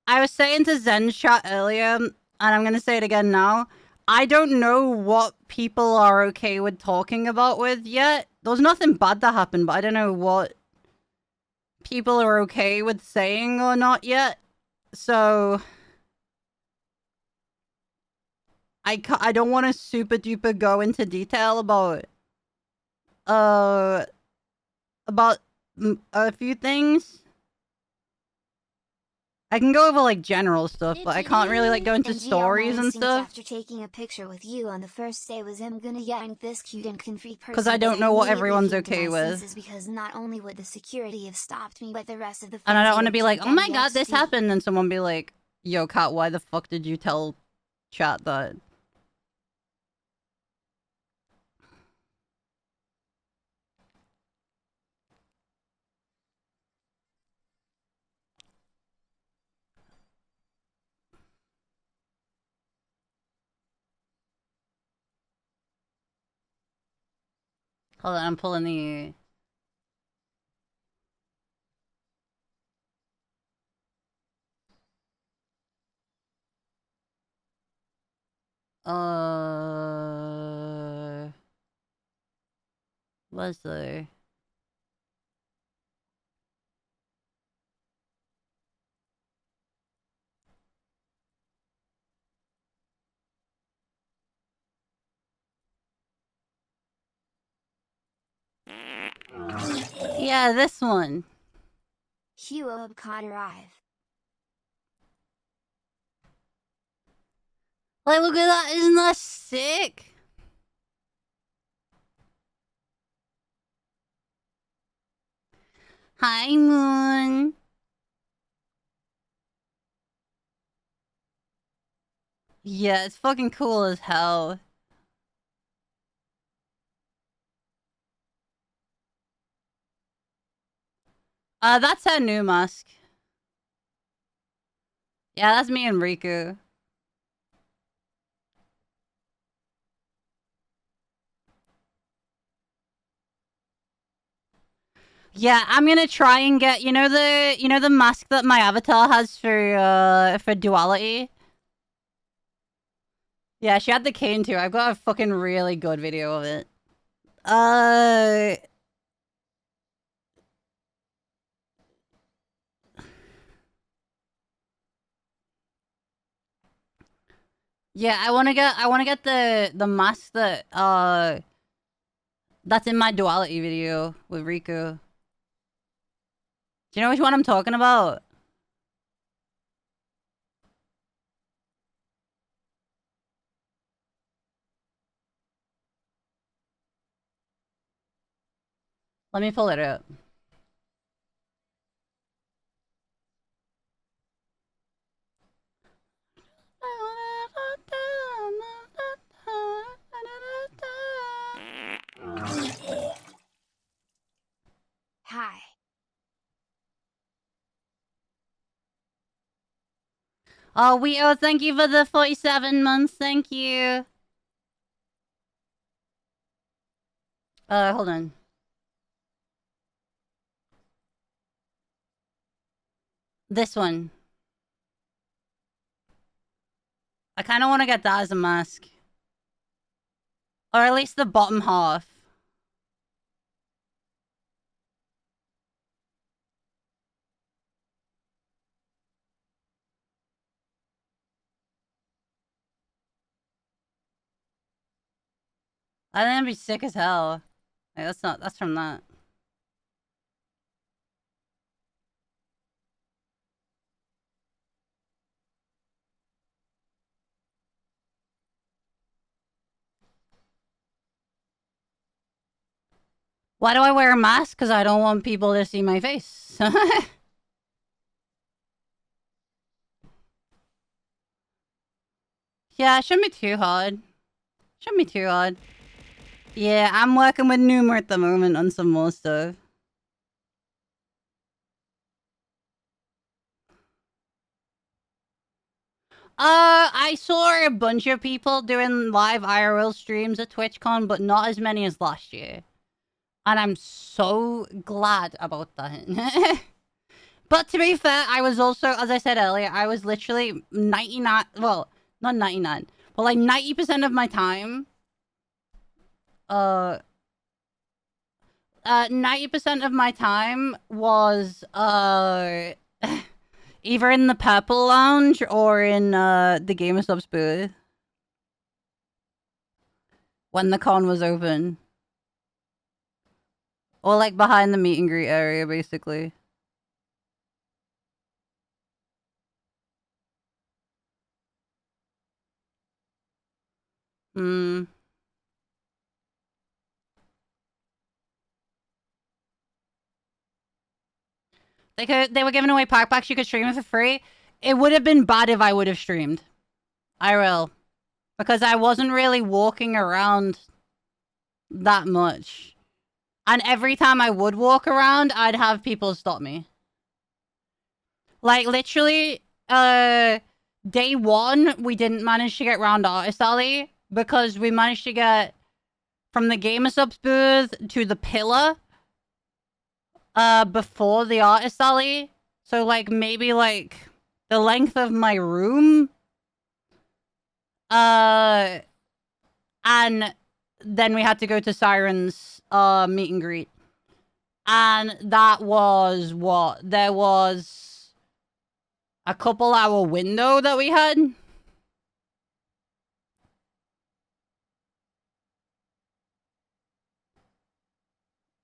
I was saying to Zen's chat earlier, and I'm gonna say it again now. I don't know what people are okay with talking about with yet. There's nothing bad that happened, but I don't know what people are okay with saying or not yet. So I don't want to super duper go into detail uh about a few things. I can go over like general stuff, but I can't really like go into and stories and stuff. After taking a picture with you on the first day was gonna yank this cute and confused person. Because I don't know what everyone's okay with. Because not only would the security have stopped me, but the rest of the and I don't want to be like, oh my god, this happened, and someone be like, yo, Kat, why the fuck did you tell chat that? Hold on, I'm pulling the... Was there? Yeah, this one. Obkatiekat. Like, look at that, isn't that sick? Hi, Moon. Yeah, it's fucking cool as hell. That's her new mask. Yeah, that's me and Riku. Yeah, I'm gonna try and get you know the mask that my avatar has for duality. Yeah, she had the cane too. I've got a fucking really good video of it. Yeah, I wanna get the mask that's in my duality video with Riku. Do you know which one I'm talking about? Let me pull it up. Hi. Oh, thank you for the 47 months. Thank you. Hold on. This one. I kind of want to get that as a mask. Or at least the bottom half. I think it'd be sick as hell. Like, that's from that. Why do I wear a mask? Because I don't want people to see my face. Yeah, it shouldn't be too hard. Shouldn't be too hard. Yeah, I'm working with Numer at the moment on some more stuff. I saw a bunch of people doing live IRL streams at TwitchCon, but not as many as last year. And I'm so glad about that. But to be fair, I was also, as I said earlier, I was literally 99, well, not 99, but like 90% of my time, 90% of my time was, either in the Purple Lounge or in, the Gamer Subs booth. When the con was open. Or like behind the meet and greet area, basically. Hmm. They were giving away park packs you could stream for free. It would have been bad if I would have streamed. IRL. Because I wasn't really walking around that much. And every time I would walk around, I'd have people stop me. Like, literally, day one, we didn't manage to get round Artist Alley because we managed to get from the Gamer Subs booth to the pillar before the Artist Alley. So, like, maybe, like, the length of my room. And then we had to go to Siren's meet and greet. And that was what? There was a couple-hour window that we had.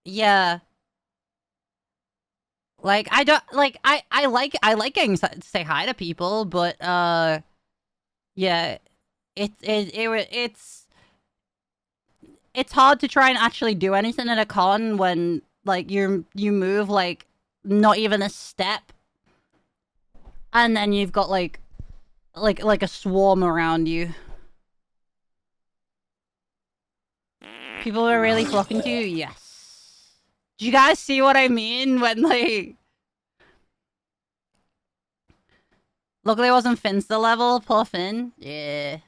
Yeah. Like, I don't, like, I like getting to say hi to people, but, yeah, it's hard to try and actually do anything at a con when, like, you move, like, not even a step. And then you've got, like a swarm around you. People are really flocking to you? Yes. Do you guys see what I mean when, like... Luckily it wasn't Finsta level, poor Finn. Yeah.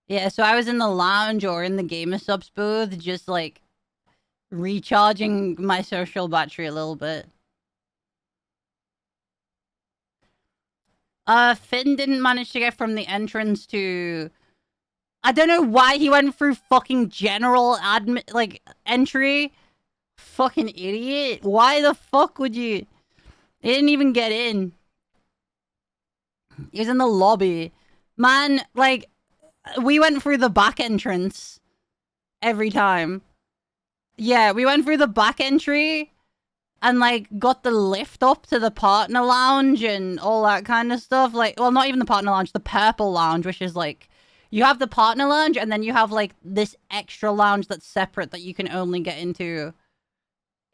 Yeah, so I was in the lounge or in the Gamer Subs booth, just, like, recharging my social battery a little bit. Finn didn't manage to get from the entrance to... I don't know why he went through fucking general admin, like, entry. Fucking idiot. Why the fuck would you... He didn't even get in. He was in the lobby. Man, like, we went through the back entrance every time. Yeah, we went through the back entry and, like, got the lift up to the partner lounge and all that kind of stuff. Like, well, not even the partner lounge, the purple lounge, which is, like, you have the partner lounge and then you have, like, this extra lounge that's separate that you can only get into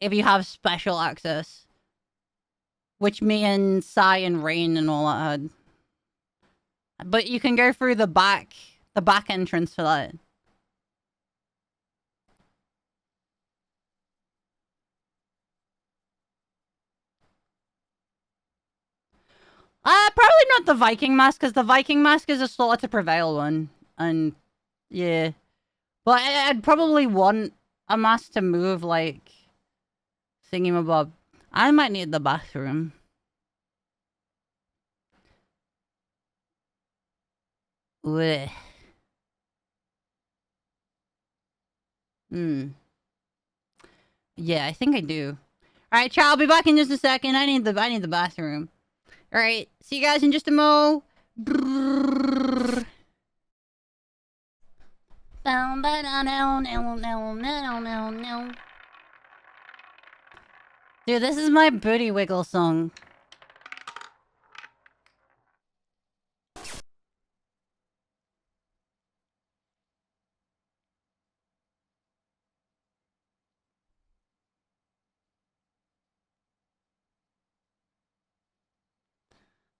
if you have special access. Which me and Sai and Rain and all that had. But you can go through the back entrance for that. Probably not the Viking mask, because the Viking mask is a Slaughter to Prevail one. And, yeah. But I'd probably want a mask to move, like, thingamabob. I might need the bathroom. Blech. Yeah, I think I do. Alright, chat, I'll be back in just a second. I need the bathroom. Alright, see you guys in just a mo. Dude, this is my booty wiggle song.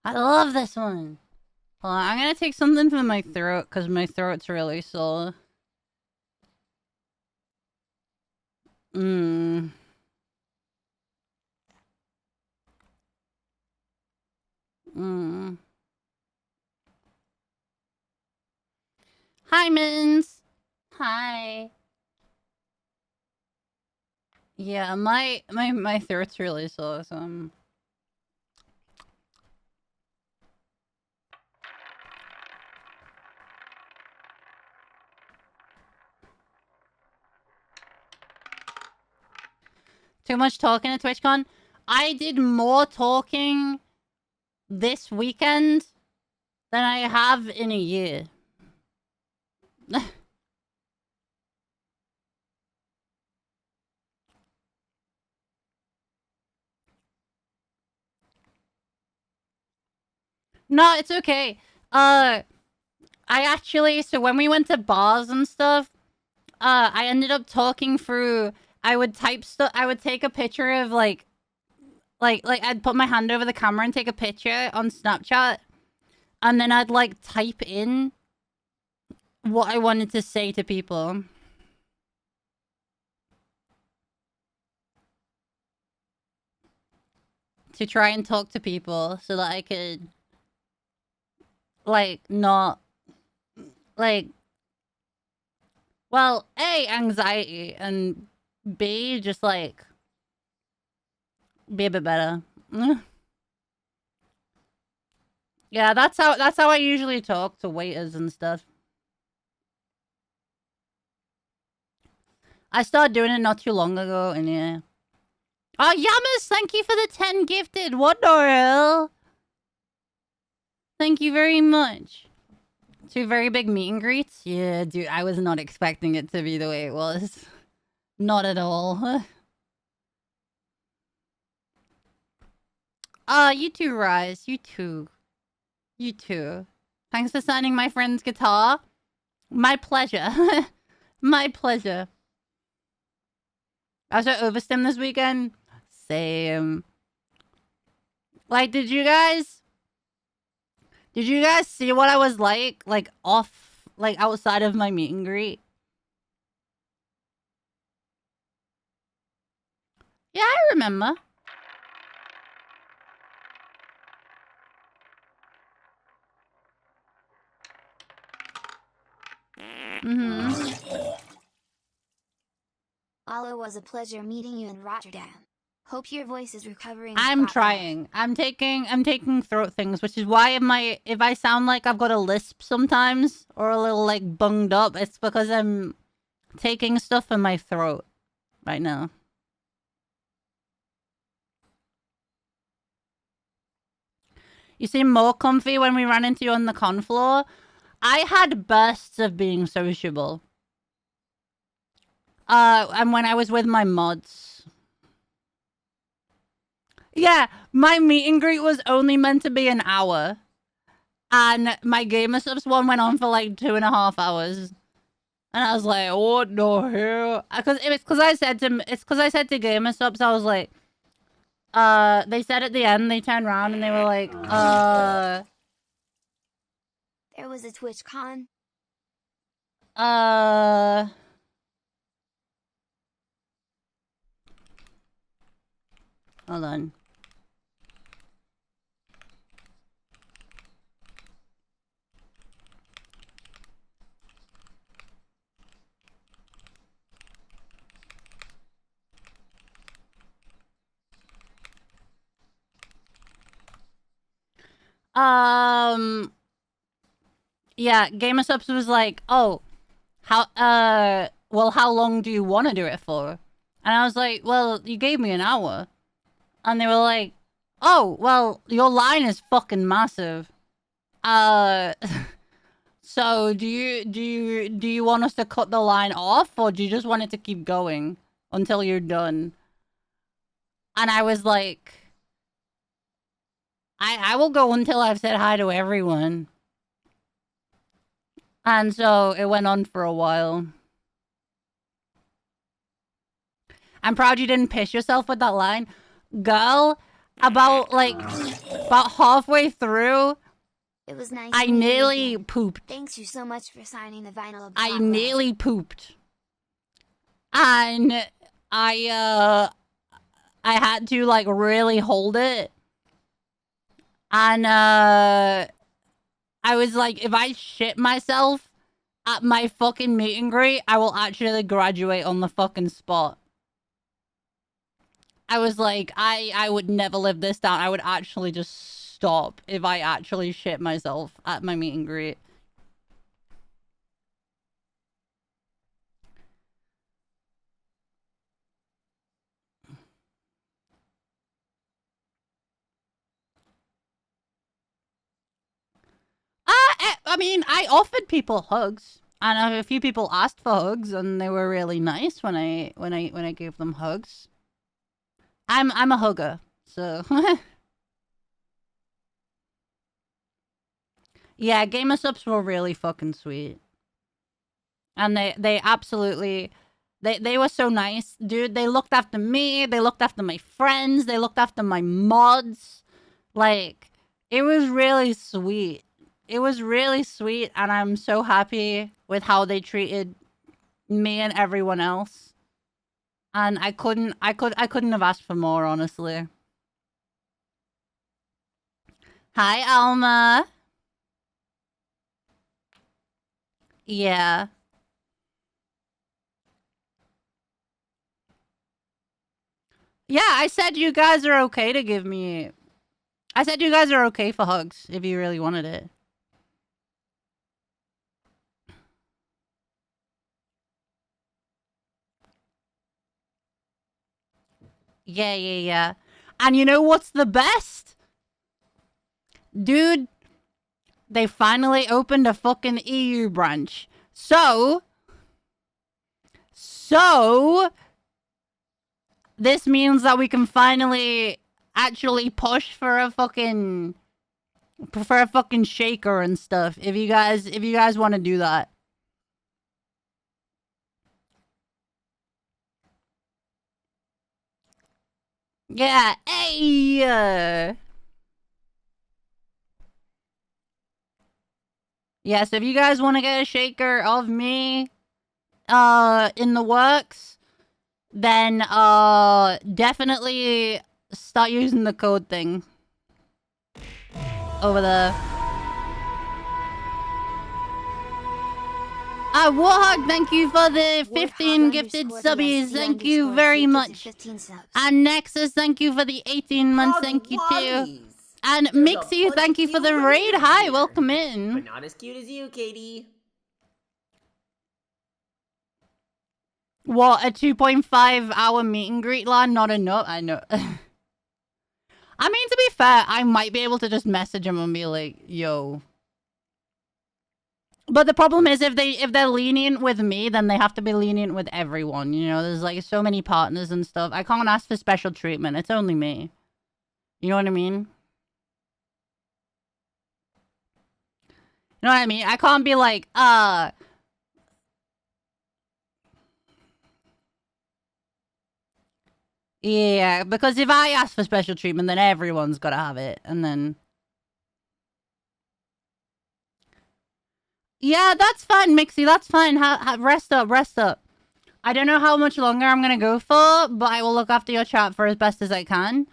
I love this one. Hold on, I'm gonna take something for my throat because my throat's really sore. Mmm. Mmm. Hi, Mins. Hi. Yeah, my throat's really sore, so too much talking at TwitchCon. I did more talking this weekend than I have in a year. No, it's okay. So when we went to bars and stuff, I ended up talking through. I would type stuff. I would take a picture of like I'd put my hand over the camera and take a picture on Snapchat, and then I'd like type in what I wanted to say to people. To try and talk to people so that I could like not like well, A, anxiety, and B, just like be a bit better. Yeah, that's how I usually talk to waiters and stuff. I started doing it not too long ago, and yeah. Oh, Yamas, thank you for the 10 gifted. What the hell? Thank you very much. 2 very big meet and greets? Yeah, dude, I was not expecting it to be the way it was. Not at all. You too, Rise. You too. You too. Thanks for signing my friend's guitar. My pleasure. My pleasure. I was at Overstim this weekend. Same. Like, did you guys see what I was like off, like, outside of my meet and greet? Yeah, I remember. Allah, was a pleasure meeting you in Rotterdam. Hope your voice is recovering. I'm trying. I'm taking throat things, which is why if I sound like I've got a lisp sometimes or a little like bunged up, it's because I'm taking stuff in my throat right now. You seem more comfy when we ran into you on the con floor. I had bursts of being sociable. And when I was with my mods. Yeah, my meet and greet was only meant to be an hour. And my Gamer Subs one went on for like 2.5 hours. And I was like, what the hell? It's because I said to Gamer Subs, I was like, they said at the end, they turned around and they were like, There was a TwitchCon. Hold on. Yeah, Gamer Subs was like, oh, well, how long do you want to do it for? And I was like, well, you gave me an hour. And they were like, oh, well, your line is fucking massive. So do you want us to cut the line off, or do you just want it to keep going until you're done? And I was like, I will go until I've said hi to everyone. And so it went on for a while. I'm proud you didn't piss yourself with that line. Girl, about halfway through, It was nice I meeting you nearly again. pooped. Thanks you so much for signing the vinyl. I nearly pooped. And I had to like really hold it. And I was like, if I shit myself at my fucking meet and greet, I will actually graduate on the fucking spot. I was like, I would never live this down. I would actually just stop if I actually shit myself at my meet and greet. I mean, I offered people hugs, and a few people asked for hugs, and they were really nice when I gave them hugs. I'm a hugger, so yeah. Gamer subs were really fucking sweet, and they absolutely they were so nice, dude. They looked after me. They looked after my friends. They looked after my mods. Like, it was really sweet. It was really sweet, and I'm so happy with how they treated me and everyone else. And I couldn't have asked for more, honestly. Hi, Alma. Yeah. Yeah, I said you guys are okay to give me... I said you guys are okay for hugs, if you really wanted it. Yeah. And you know what's the best? Dude, they finally opened a fucking EU branch. So, this means that we can finally actually push for a fucking shaker and stuff. If you guys want to do that. Yeah, hey. Yes, if you guys want to get a shaker of me in the works, then definitely start using the code thing over there. Warhog, thank you for the 15 gifted subbies. Thank you very much. And Nexus, thank you for the 18 months. Thank you too. And Mixie, thank you for the raid. Hi, welcome in. But not as cute as you, Katie. What, a 2.5 hour meet and greet line? Not enough? I know. I mean, to be fair, I might be able to just message him and be like, yo. But the problem is, if they're lenient with me, then they have to be lenient with everyone. You know, there's like so many partners and stuff. I can't ask for special treatment. It's only me. You know what I mean? You know what I mean? I can't be like, yeah, because if I ask for special treatment, then everyone's gotta have it, and then... Yeah, that's fine, Mixie, that's fine. Rest up. I don't know how much longer I'm gonna go for, but I will look after your chat for as best as I can.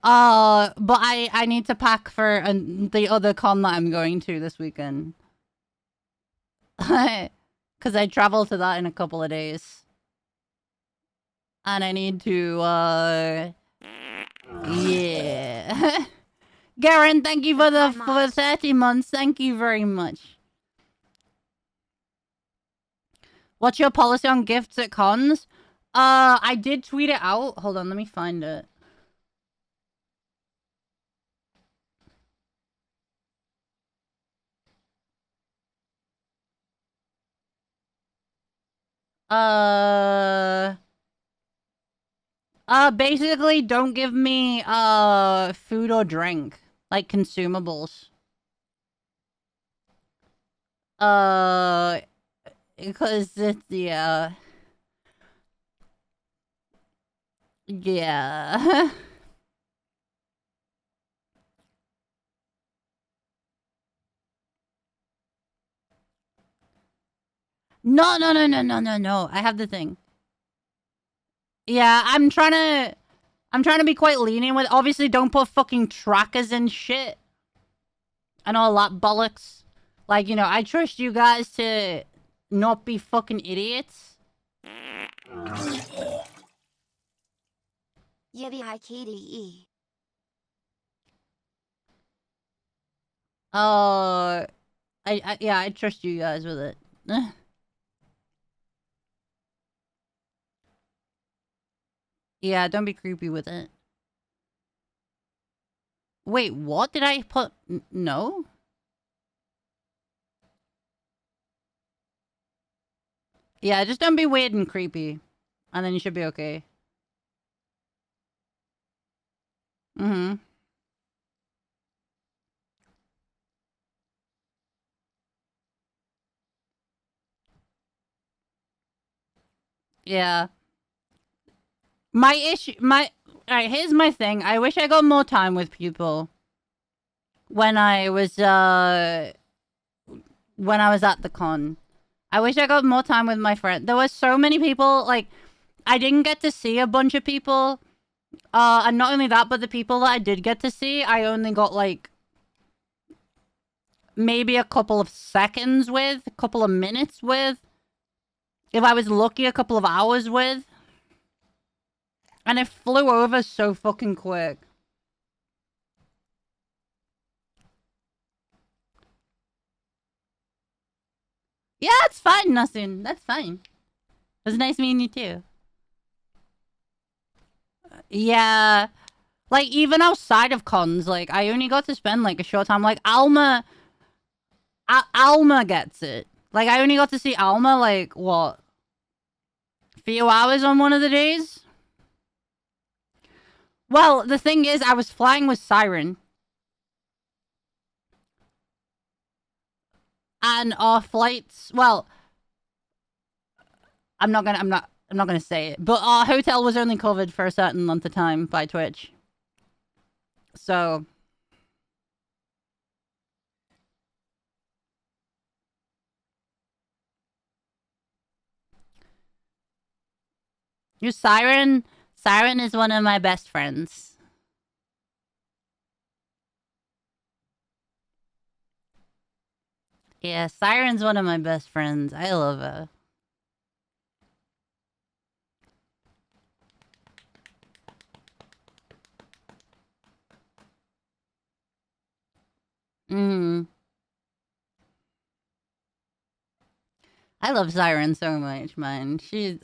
But I need to pack for the other con that I'm going to this weekend. Because I travel to that in a couple of days. And I need to, yeah. Garen, thank you for the 30 months. Thank you very much. What's your policy on gifts at cons? I did tweet it out. Hold on, let me find it. Basically, don't give me, food or drink. Like, consumables. Because it's, yeah. Yeah. No. I have the thing. Yeah, I'm trying to be quite lenient with. Obviously, don't put fucking trackers in shit and all that bollocks. Like, you know, I trust you guys to not be fucking idiots. Yeti hi KDE. I trust you guys with it. Yeah, don't be creepy with it. Wait, what did I put? No? Yeah, just don't be weird and creepy. And then you should be okay. Mm-hmm. Yeah. Alright, here's my thing. I wish I got more time with people. When I was at the con. I wish I got more time with my friend. There were so many people, like, I didn't get to see a bunch of people. And not only that, but the people that I did get to see, I only got, like, maybe a couple of seconds with, a couple of minutes with. If I was lucky, a couple of hours with. And it flew over so fucking quick. Yeah, it's fine, nothing. That's fine. It was nice meeting you too. Yeah. Like, even outside of cons, like, I only got to spend, like, a short time. Like, Alma gets it. Like, I only got to see Alma, like, what? A few hours on one of the days? Well, the thing is, I was flying with Siren. And our flights, well, I'm not gonna say it, but our hotel was only covered for a certain length of time by Twitch. So your Siren is one of my best friends. Yeah, Siren's one of my best friends. I love her. I love Siren so much, man. She's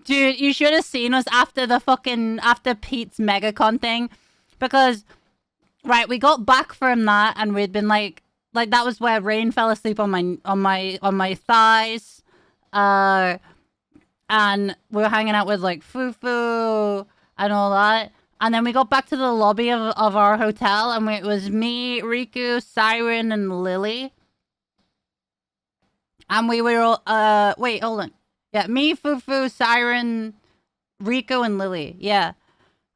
Dude, you should have seen us after Pete's MegaCon thing. Because right, we got back from that and we'd been like that was where Rain fell asleep on my thighs. And we were hanging out with like Fufu and all that. And then we got back to the lobby of our hotel and it was me, Riku, Siren, and Lily. And we were all, wait, hold on. Yeah, me, Fufu, Siren, Riku, and Lily. Yeah.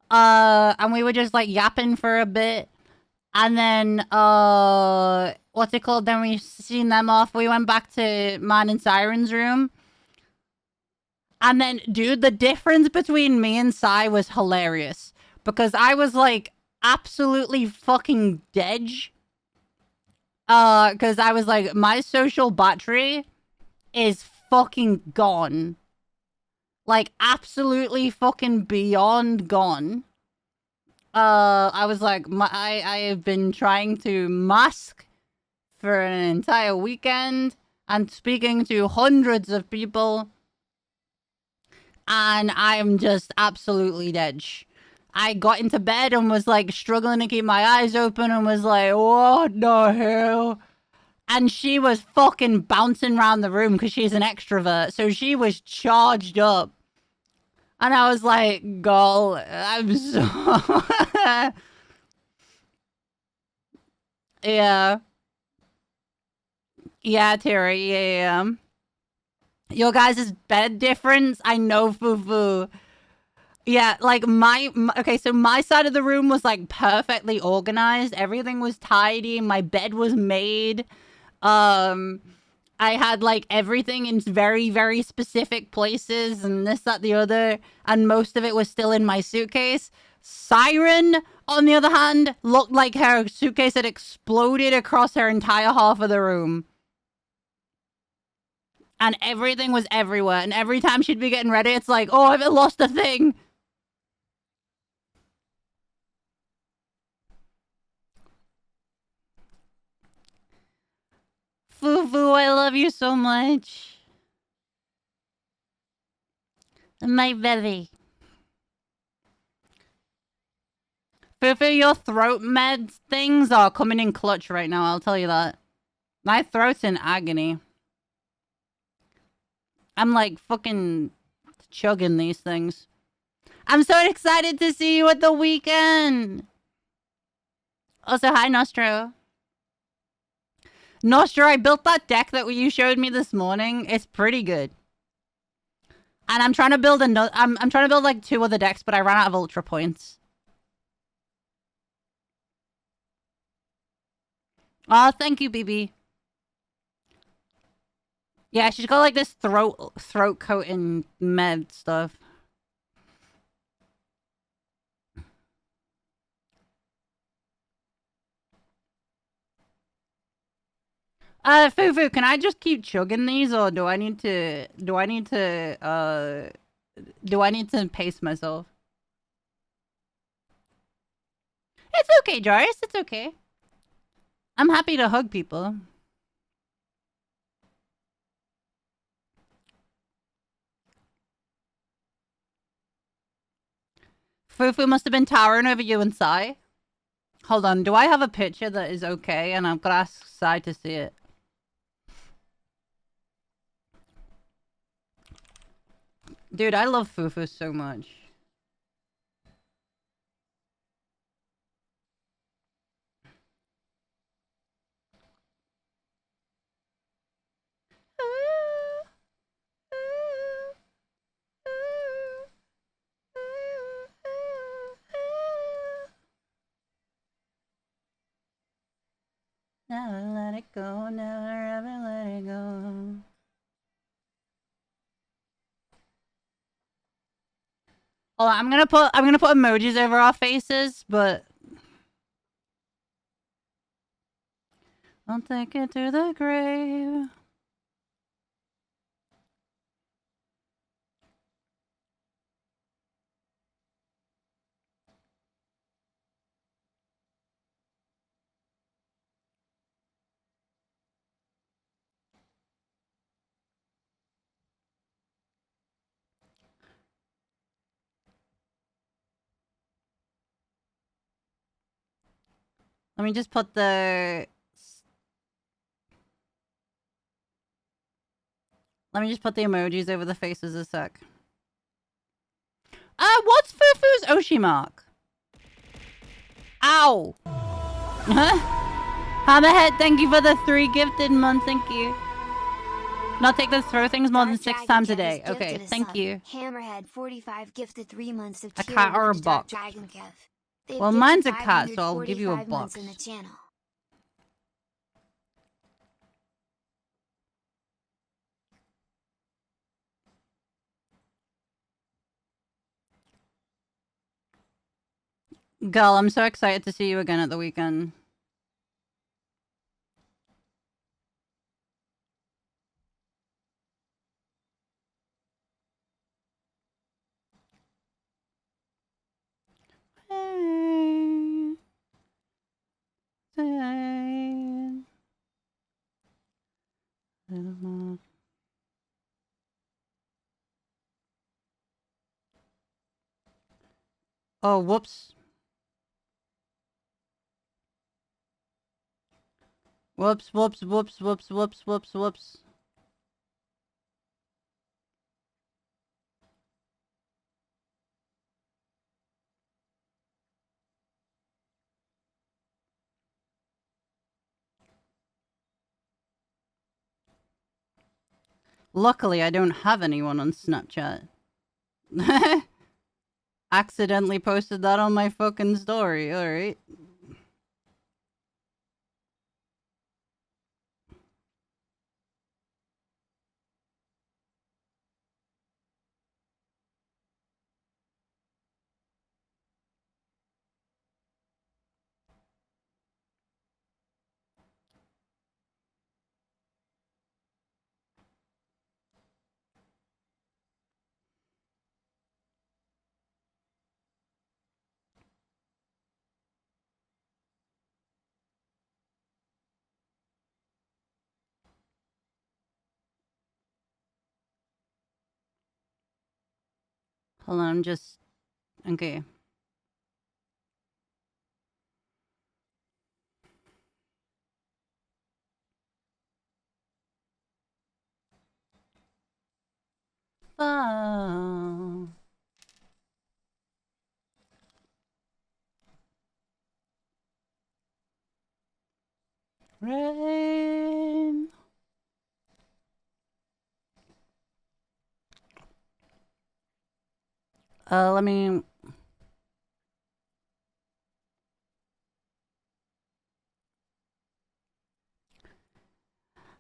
And we were just like yapping for a bit. And then, what's it called? Then we seen them off. We went back to mine and Siren's room. And then, dude, the difference between me and Sai was hilarious. Because I was, like, absolutely fucking dead. Because I was like, my social battery is fucking gone. Like, absolutely fucking beyond gone. I was like, I have been trying to mask for an entire weekend and speaking to hundreds of people. And I'm just absolutely dead. I got into bed and was like struggling to keep my eyes open and was like, what the hell? And she was fucking bouncing around the room because she's an extrovert. So she was charged up. And I was like, girl, I'm so... Yeah. Yeah, Terry, yeah. Your guys' bed difference? I know, Fufu. Yeah, like okay, so my side of the room was like perfectly organized. Everything was tidy. My bed was made. I had like everything in very, very specific places and this, that, the other, and most of it was still in my suitcase. Siren, on the other hand, looked like her suitcase had exploded across her entire half of the room. And everything was everywhere. And every time she'd be getting ready, it's like, oh, I've lost a thing. Fufu, I love you so much. My belly. Fufu, your throat med things are coming in clutch right now, I'll tell you that. My throat's in agony. I'm like fucking chugging these things. I'm so excited to see you at the weekend. Also, hi, Nostro. Nostro, I built that deck that you showed me this morning. It's pretty good. And I'm trying to build another. I'm trying to build like 2 other decks, but I ran out of ultra points. Oh, thank you, BB. Yeah, she's got like this throat coating med stuff. Fufu, can I just keep chugging these, or do I need to pace myself? It's okay, Joris. It's okay. I'm happy to hug people. Fufu must have been towering over you and Sai. Hold on, do I have a picture that is okay? And I've got to ask Sai to see it. Dude, I love Fufu so much. Never let it go, never ever let it go. Hold on, I'm gonna put emojis over our faces, but I'll take it to the grave. Let me just put the... Let me just put the emojis over the faces a sec. What's Fufu's Oshi mark? Ow! Hammerhead, thank you for the 3 gifted month, thank you. Not take this throw things more than 6 times a day. Okay, thank you. Hammerhead 45 gifted 3 months of a cat or a buck? Well, mine's a cat, so I'll give you a buck. In the channel. Girl, I'm so excited to see you again at the weekend. Hey. Hey. Oh, whoops. Whoops, whoops, whoops, whoops, whoops, whoops, whoops. Luckily, I don't have anyone on Snapchat. Accidentally posted that on my fucking story, alright. Hold on, I'm just... Okay. Oh. Rain. Let me...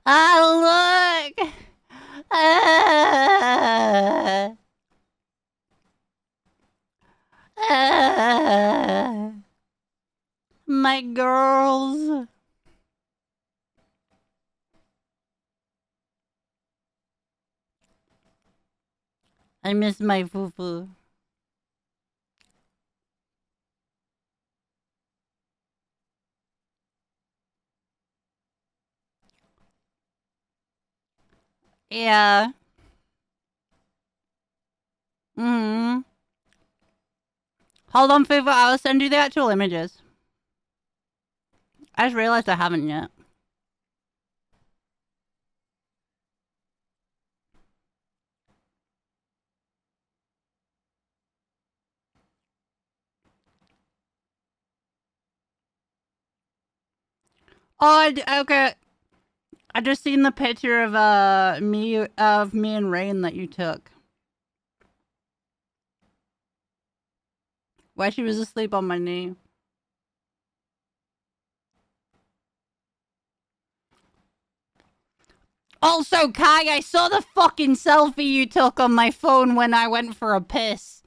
Ah, look! Ah. Ah. My girls. I miss my fufu. Yeah. Mm-hmm. Hold on, fufu. I'll send you the actual images. I just realized I haven't yet. Oh, okay. I just seen the picture of me and Rain that you took. While she was asleep on my knee. Also, Kai, I saw the fucking selfie you took on my phone when I went for a piss.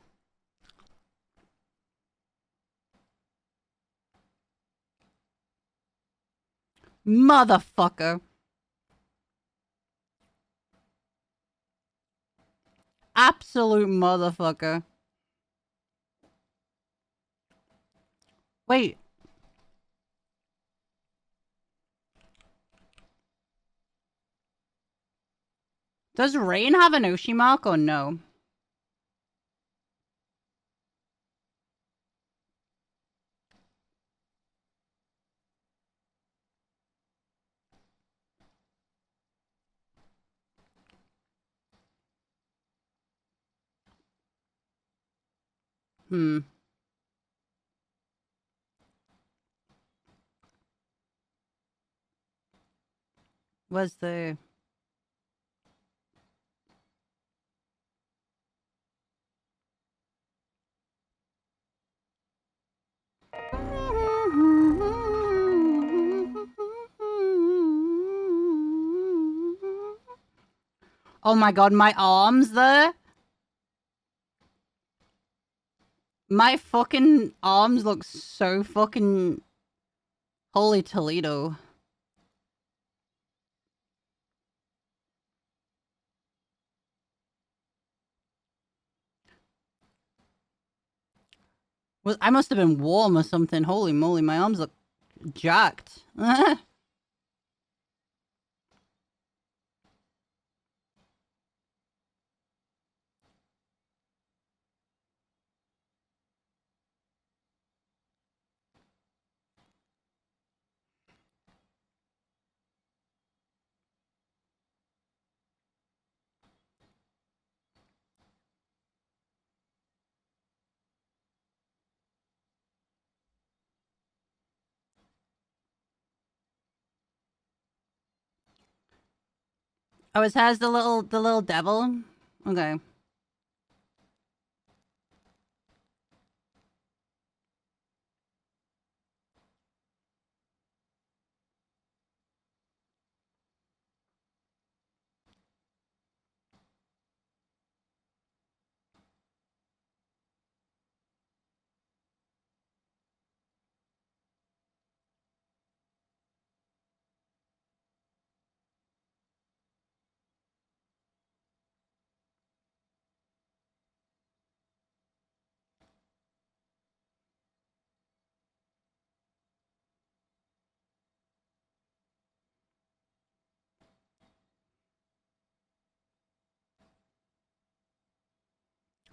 Motherfucker. Absolute motherfucker. Wait. Does Rain have an Oshi mark or no? Hmm. Was the... Oh my god, my arms there? My fucking arms look so fucking... Holy Toledo. Well, I must have been warm or something. Holy moly, my arms look jacked. Oh, it has the little devil? Okay.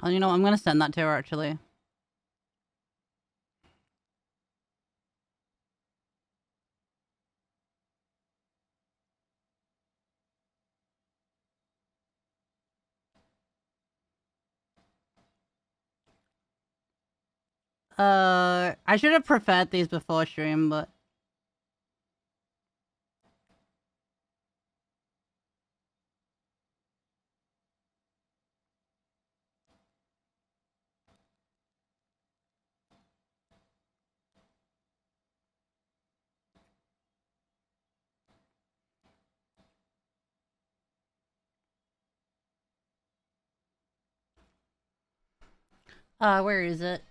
Oh, you know what? I'm gonna send that to her, actually. I should have prepared these before stream, but... where is it?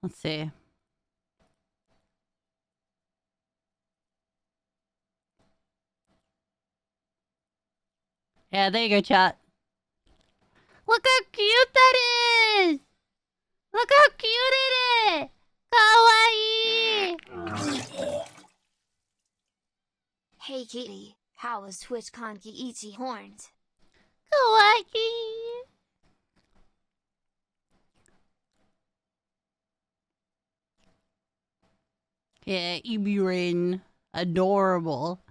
Let's see. Yeah, there you go, chat. Look how cute that is! Look how cute it is! Kawaii! Hey Katie, how was TwitchCon Kiichi Horns? Kawaii! Yeah, Ibirin. Adorable.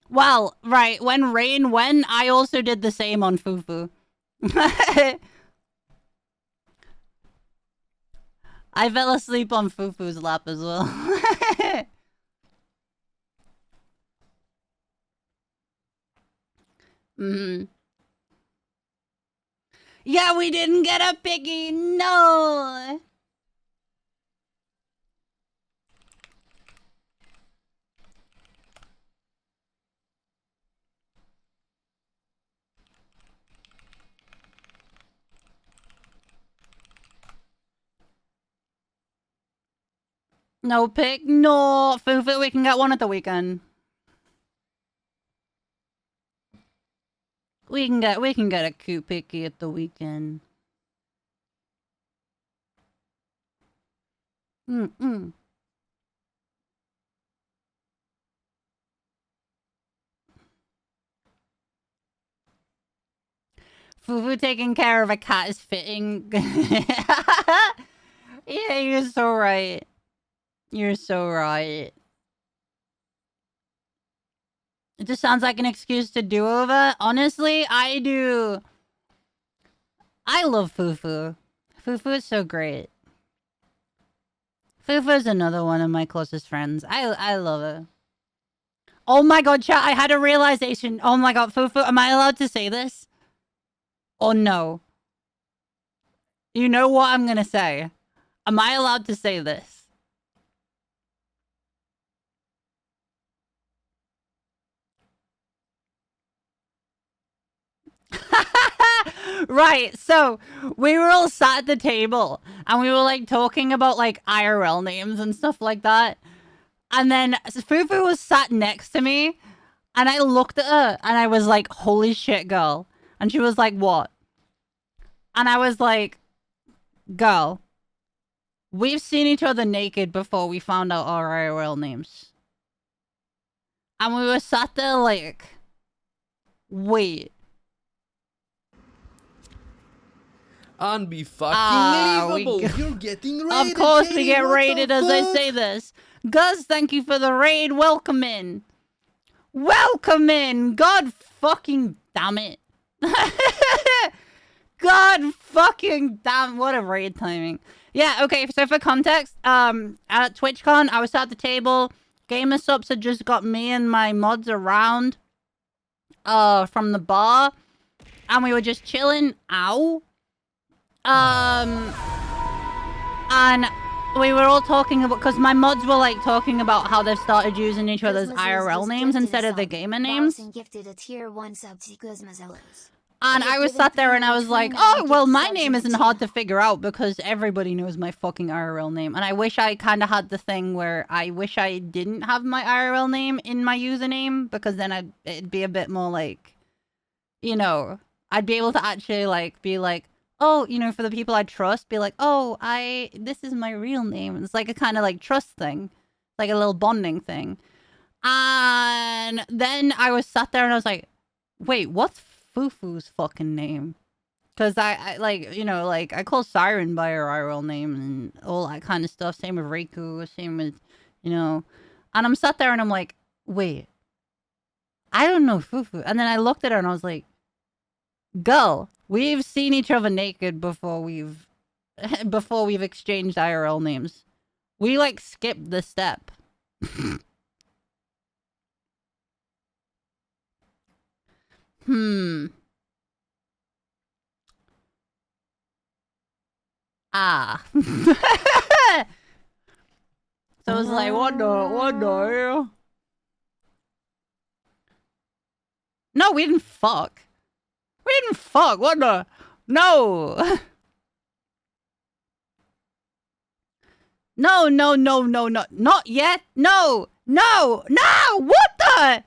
Well, right, when Rain went, I also did the same on Fufu. I fell asleep on Fufu's lap as well. Mm-hmm. Yeah, we didn't get a piggy. No. No pig. No, Fufu. We can get one at the weekend. We can get a cute piggy at the weekend. Mm-mm. Fufu taking care of a cat is fitting. Yeah, you're so right. You're so right. It just sounds like an excuse to do over. Honestly, I do. I love Fufu. Fufu is so great. Fufu is another one of my closest friends. I love her. Oh my god, chat, I had a realization. Oh my god, Fufu, am I allowed to say this? Oh no. You know what I'm gonna say. Am I allowed to say this? Right, so we were all sat at the table and we were like talking about like IRL names and stuff like that. And then Fufu was sat next to me and I looked at her and I was like, holy shit, girl. And she was like, what? And I was like, girl, we've seen each other naked before we found out our IRL names. And we were sat there like, wait. Unbelievable! You're getting raided! Of course Katie, we get what raided the as I fuck? say this. Guz, thank you for the raid. Welcome in. Welcome in. God fucking damn it. God fucking damn. What a raid timing. Yeah, okay, so for context, at TwitchCon, I was at the table. Gamer Subs had just got me and my mods around from the bar. And we were just chilling. Ow. And we were all talking about, because my mods were like talking about how they've started using each other's IRL names instead of the gamer names. Gifted a tier 1 sub to Guzmazellos. And I was sat there and I was like, oh, well, my name isn't hard to figure out because everybody knows my fucking IRL name. And I wish I kind of had the thing where I wish I didn't have my IRL name in my username because then it'd be a bit more like, you know, I'd be able to actually like be like, oh, you know, for the people I trust, be like, oh, this is my real name. It's like a kind of like trust thing, like a little bonding thing. And then I was sat there and I was like, wait, what's Fufu's fucking name? Because I like, you know, like I call Siren by her IRL name and all that kind of stuff. Same with Riku, same with, you know. And I'm sat there and I'm like, wait, I don't know Fufu. And then I looked at her and I was like, girl, we've seen each other naked before we've exchanged IRL names. We like skipped the step. Ah. So it was like, what the? No, we didn't fuck. We didn't fuck. What the? No. No. Not yet. No. What the?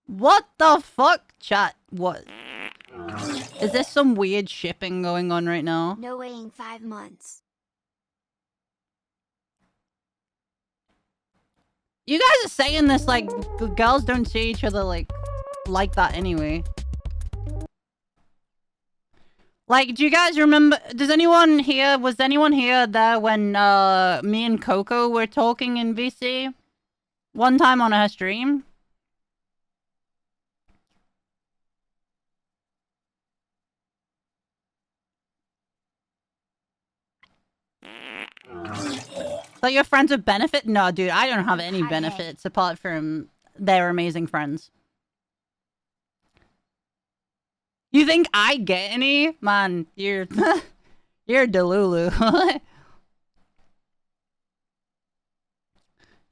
What the fuck, chat? What? Is this some weird shipping going on right now? No waiting 5 months. You guys are saying this like the girls don't see each other like that anyway. Like, do you guys remember? Was anyone here there when me and Coco were talking in VC one time on her stream? So you're friends with benefit? No, dude, I don't have any benefits apart from they're amazing friends. You think I get any? Man, you're Delulu.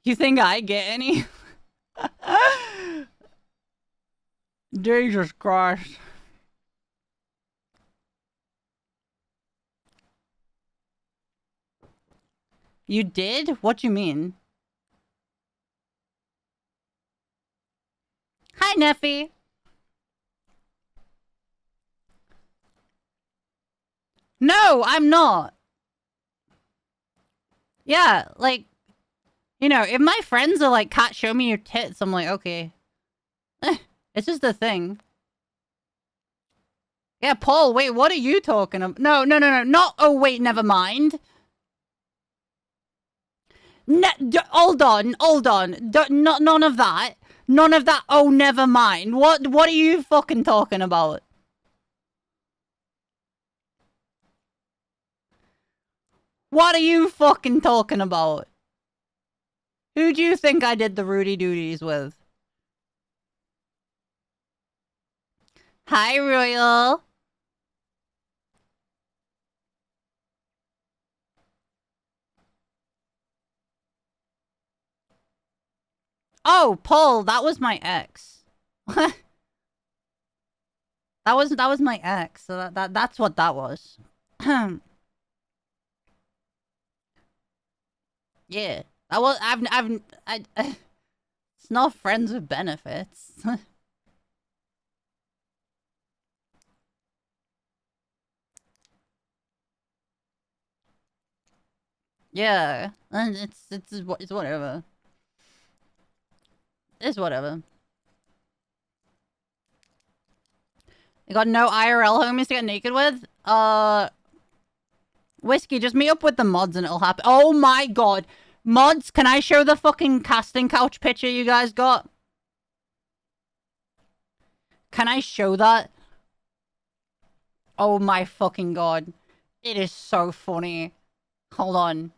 You think I get any? Jesus Christ. You did? What do you mean? Hi, Neffy. No, I'm not. Yeah, like, you know, if my friends are like, Kat, show me your tits, I'm like, okay. It's just a thing. Yeah, Paul, wait, what are you talking about? No, not, oh, wait, never mind. Hold on. None of that. None of that, oh, never mind. What are you fucking talking about? What are you fucking talking about? Who do you think I did the Rudy Duties with? Hi, Royal. Oh, Paul, that was my ex. that was my ex. So that's what that was. Yeah. That was it's not friends with benefits. Yeah. And it's whatever. It's whatever. You got no IRL homies to get naked with? Whiskey, just meet up with the mods and it'll happen. Oh my god. Mods, can I show the fucking casting couch picture you guys got? Can I show that? Oh my fucking god. It is so funny. Hold on.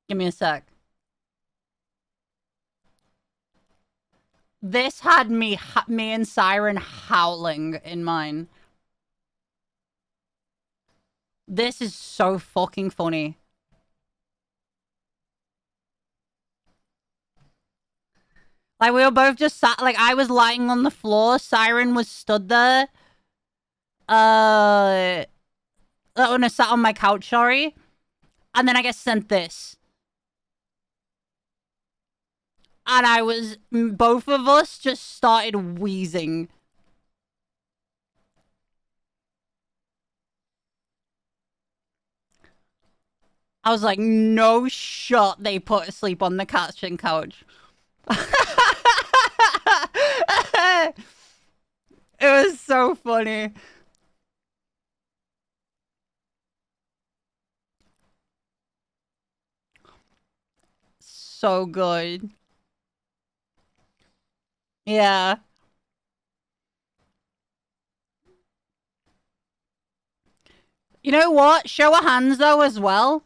Give me a sec. This had me and Siren howling in mine. This is so fucking funny. Like, we were both just sat, like, I was lying on the floor, Siren was stood there. When I sat on my couch, sorry. And then I get sent this. And both of us just started wheezing. I was like, no shot they put asleep on the kitchen couch. It was so funny. So good. Yeah. You know what? Show of hands though as well.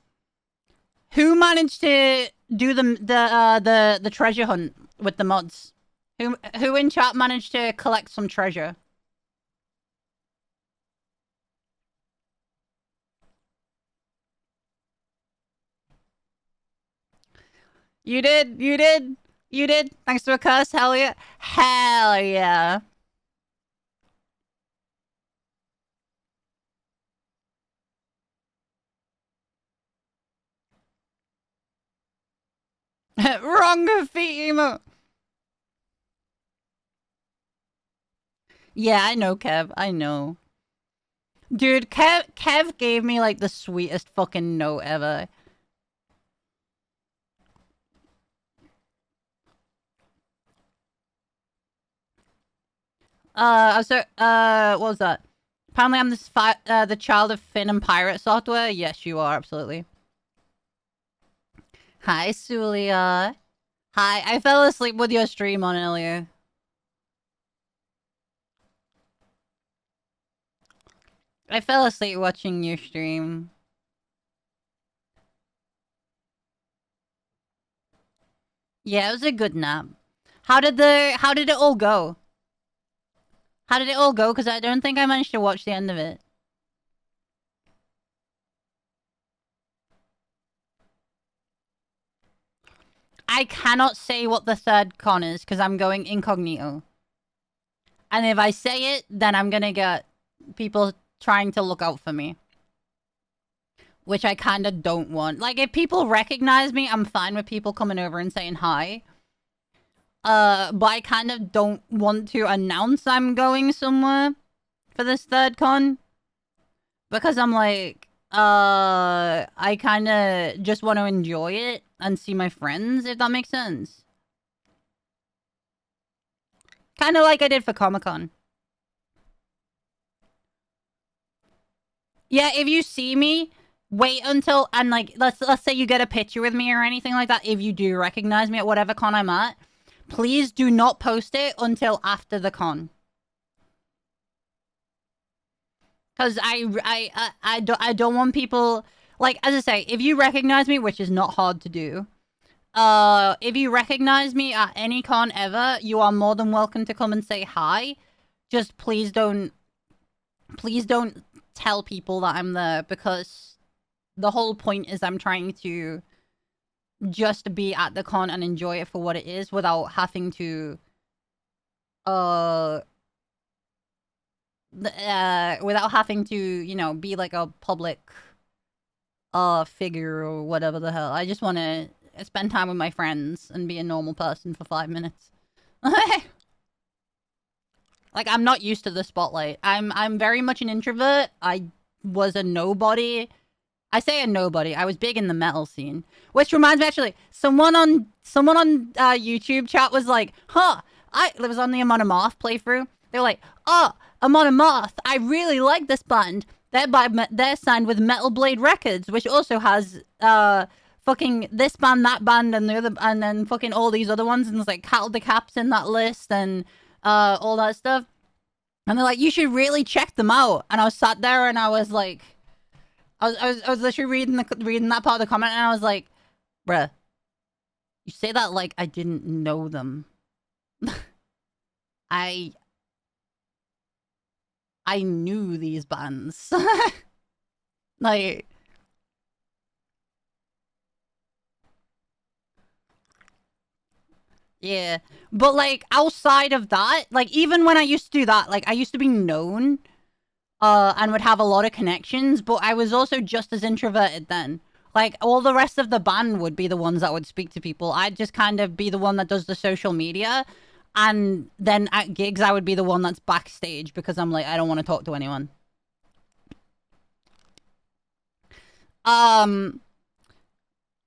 Who managed to do the treasure hunt with the mods? Who in chat managed to collect some treasure? You did. Thanks to a curse, hell yeah. Hell yeah. Wrong feet emote. Yeah, I know, Kev. I know. Dude, Kev gave me, like, the sweetest fucking note ever. What was that? Apparently I'm the child of Finn and Pirate software. Yes, you are, absolutely. Hi, Sulia. Hi, I fell asleep with your stream on earlier. I fell asleep watching your stream. Yeah, it was a good nap. How did it all go? How did it all go? Because I don't think I managed to watch the end of it. I cannot say what the third con is because I'm going incognito. And if I say it, then I'm gonna get people trying to look out for me. Which I kind of don't want. Like, if people recognize me, I'm fine with people coming over and saying hi. But I kind of don't want to announce I'm going somewhere for this third con. Because I'm like, I kind of just want to enjoy it and see my friends, if that makes sense. Kind of like I did for Comic-Con. Yeah, if you see me, wait until, and like, let's say you get a picture with me or anything like that, if you do recognize me at whatever con I'm at, please do not post it until after the con. Because I don't want people, like, as I say, if you recognize me, which is not hard to do, if you recognize me at any con ever, you are more than welcome to come and say hi. Just please don't tell people that I'm there, because the whole point is I'm trying to just be at the con and enjoy it for what it is without having to you know, be like a public figure or whatever the hell. I just want to spend time with my friends and be a normal person for 5 minutes. Like, I'm not used to the spotlight. I'm very much an introvert. I was a nobody. I say a nobody. I was big in the metal scene. Which reminds me, actually, someone on YouTube chat was like, it was on the Emotes playthrough. They were like, Emotes, I really like this band. They're signed with Metal Blade Records, which also has fucking this band, that band, and the other, and then fucking all these other ones, and there's like Cattle the Caps in that list, and all that stuff. And they're like, you should really check them out. And I was sat there and I was like, I was literally reading that part of the comment, and I was like, bruh, you say that like I didn't know them. I knew these bands. Like, yeah. But like outside of that, like even when I used to do that, like I used to be known and would have a lot of connections, but I was also just as introverted then. Like all the rest of the band would be the ones that would speak to people. I'd just kind of be the one that does the social media, and then at gigs I would be the one that's backstage because I'm like, I don't want to talk to anyone.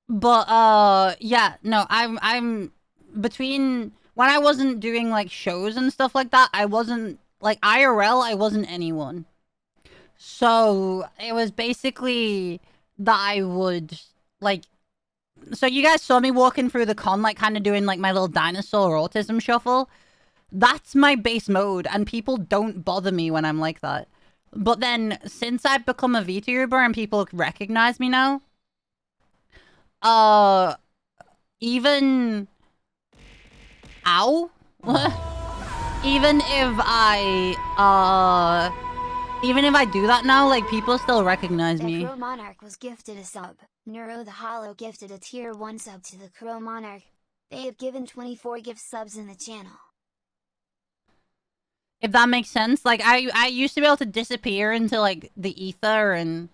But yeah, no, I'm between when I wasn't doing like shows and stuff like that, I wasn't like IRL, I wasn't anyone. So it was basically that I would like, so you guys saw me walking through the con, like kind of doing like my little dinosaur autism shuffle. That's my base mode, and people don't bother me when I'm like that. But then since I've become a VTuber and people recognize me now, even ow even if I do that now, like people still recognize me. The Crow Monarch was gifted a sub. Neuro the Hollow gifted a tier 1 sub to the Crow Monarch. They have given 24 gift subs in the channel. If that makes sense. Like I used to be able to disappear into like the ether and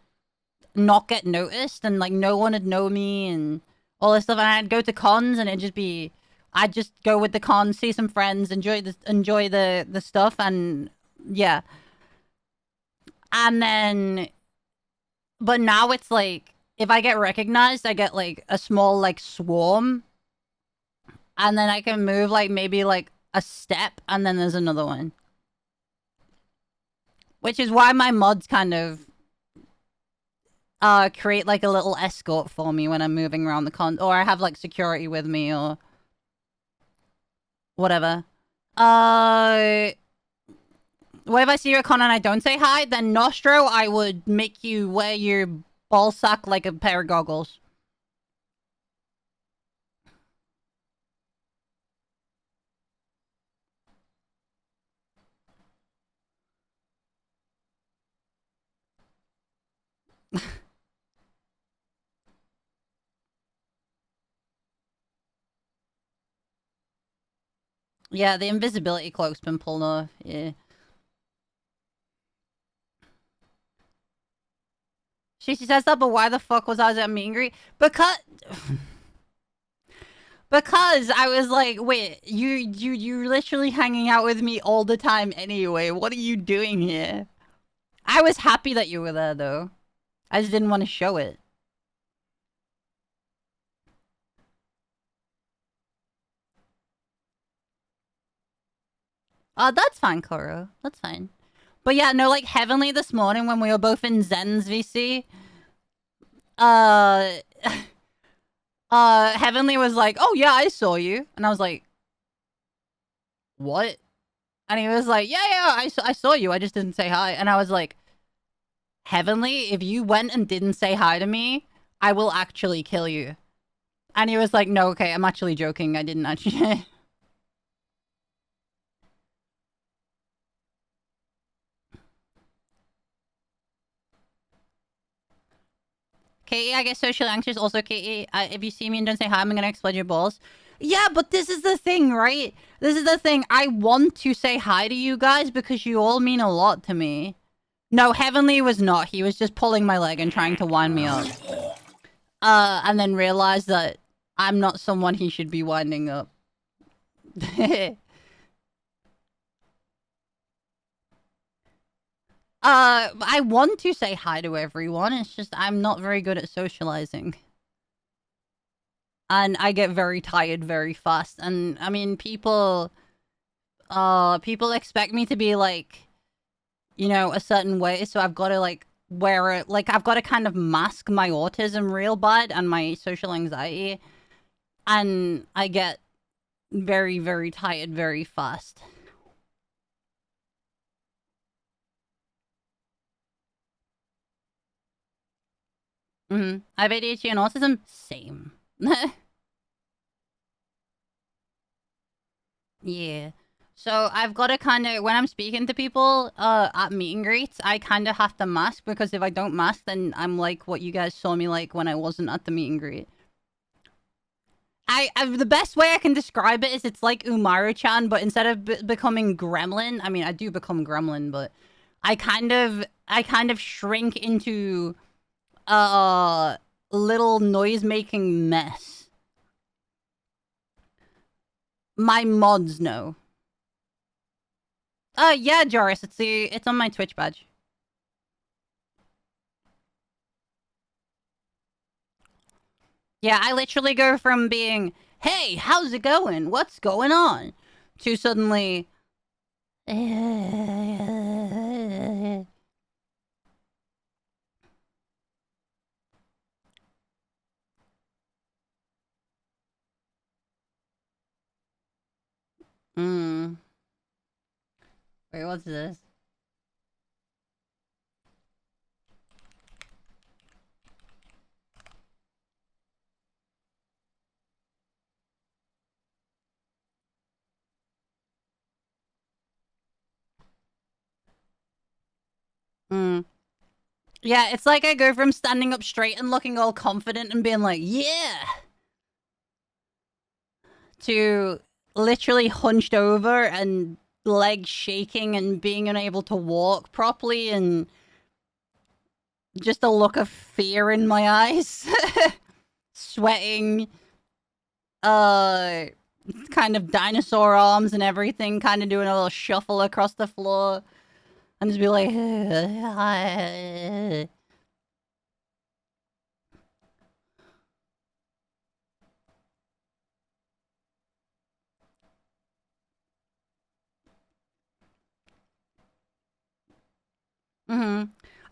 not get noticed, and like no one would know me and all this stuff, and I'd go to cons and it'd just be, I'd just go with the cons, see some friends, enjoy the stuff, and yeah. And then, but now it's like, if I get recognized, I get like a small like swarm, and then I can move like maybe like a step, and then there's another one. Which is why my mods kind of create like a little escort for me when I'm moving around the con, or I have like security with me or whatever. What if I see you at con and I don't say hi? Then Nostro, I would make you wear your ball sack like a pair of goggles. Yeah, the invisibility cloak's been pulled off. Yeah. She says that, but why the fuck was I at meet and greet? Because I was like, wait, you're literally hanging out with me all the time anyway. What are you doing here? I was happy that you were there though. I just didn't want to show it. That's fine, Koro. That's fine. But yeah, no, like Heavenly this morning when we were both in Zen's VC, Heavenly was like, "Oh yeah, I saw you," and I was like, "What?" And he was like, "Yeah, I saw you. I just didn't say hi." And I was like, "Heavenly, if you went and didn't say hi to me, I will actually kill you." And he was like, "No, okay, I'm actually joking. I didn't actually." Katie, I get socially anxious. Also, Katie, if you see me and don't say hi, I'm gonna explode your balls. Yeah, but this is the thing, right? This is the thing. I want to say hi to you guys because you all mean a lot to me. No, Heavenly was not. He was just pulling my leg and trying to wind me up. And then realized that I'm not someone he should be winding up. I want to say hi to everyone. It's just I'm not very good at socializing. And I get very tired very fast. And I mean, people expect me to be like, you know, a certain way. So I've got to like wear it. Like I've got to kind of mask my autism real bad and my social anxiety. And I get very, very tired very fast. I have ADHD and autism? Same. Yeah. So I've got to kind of, when I'm speaking to people at meet and greets, I kind of have to mask, because if I don't mask, then I'm like what you guys saw me like when I wasn't at the meet and greet. The best way I can describe it is it's like Umaru-chan, but instead of becoming Gremlin, I mean, I do become Gremlin, but I kind of shrink into a little noise-making mess. My mods know. Yeah, Joris, it's on my Twitch badge. Yeah, I literally go from being, hey, how's it going? What's going on? To suddenly... Wait, what's this? Yeah, it's like I go from standing up straight and looking all confident and being like, yeah! To literally hunched over and legs shaking and being unable to walk properly and just a look of fear in my eyes. Sweating. Kind of dinosaur arms and everything, kind of doing a little shuffle across the floor. And just be like...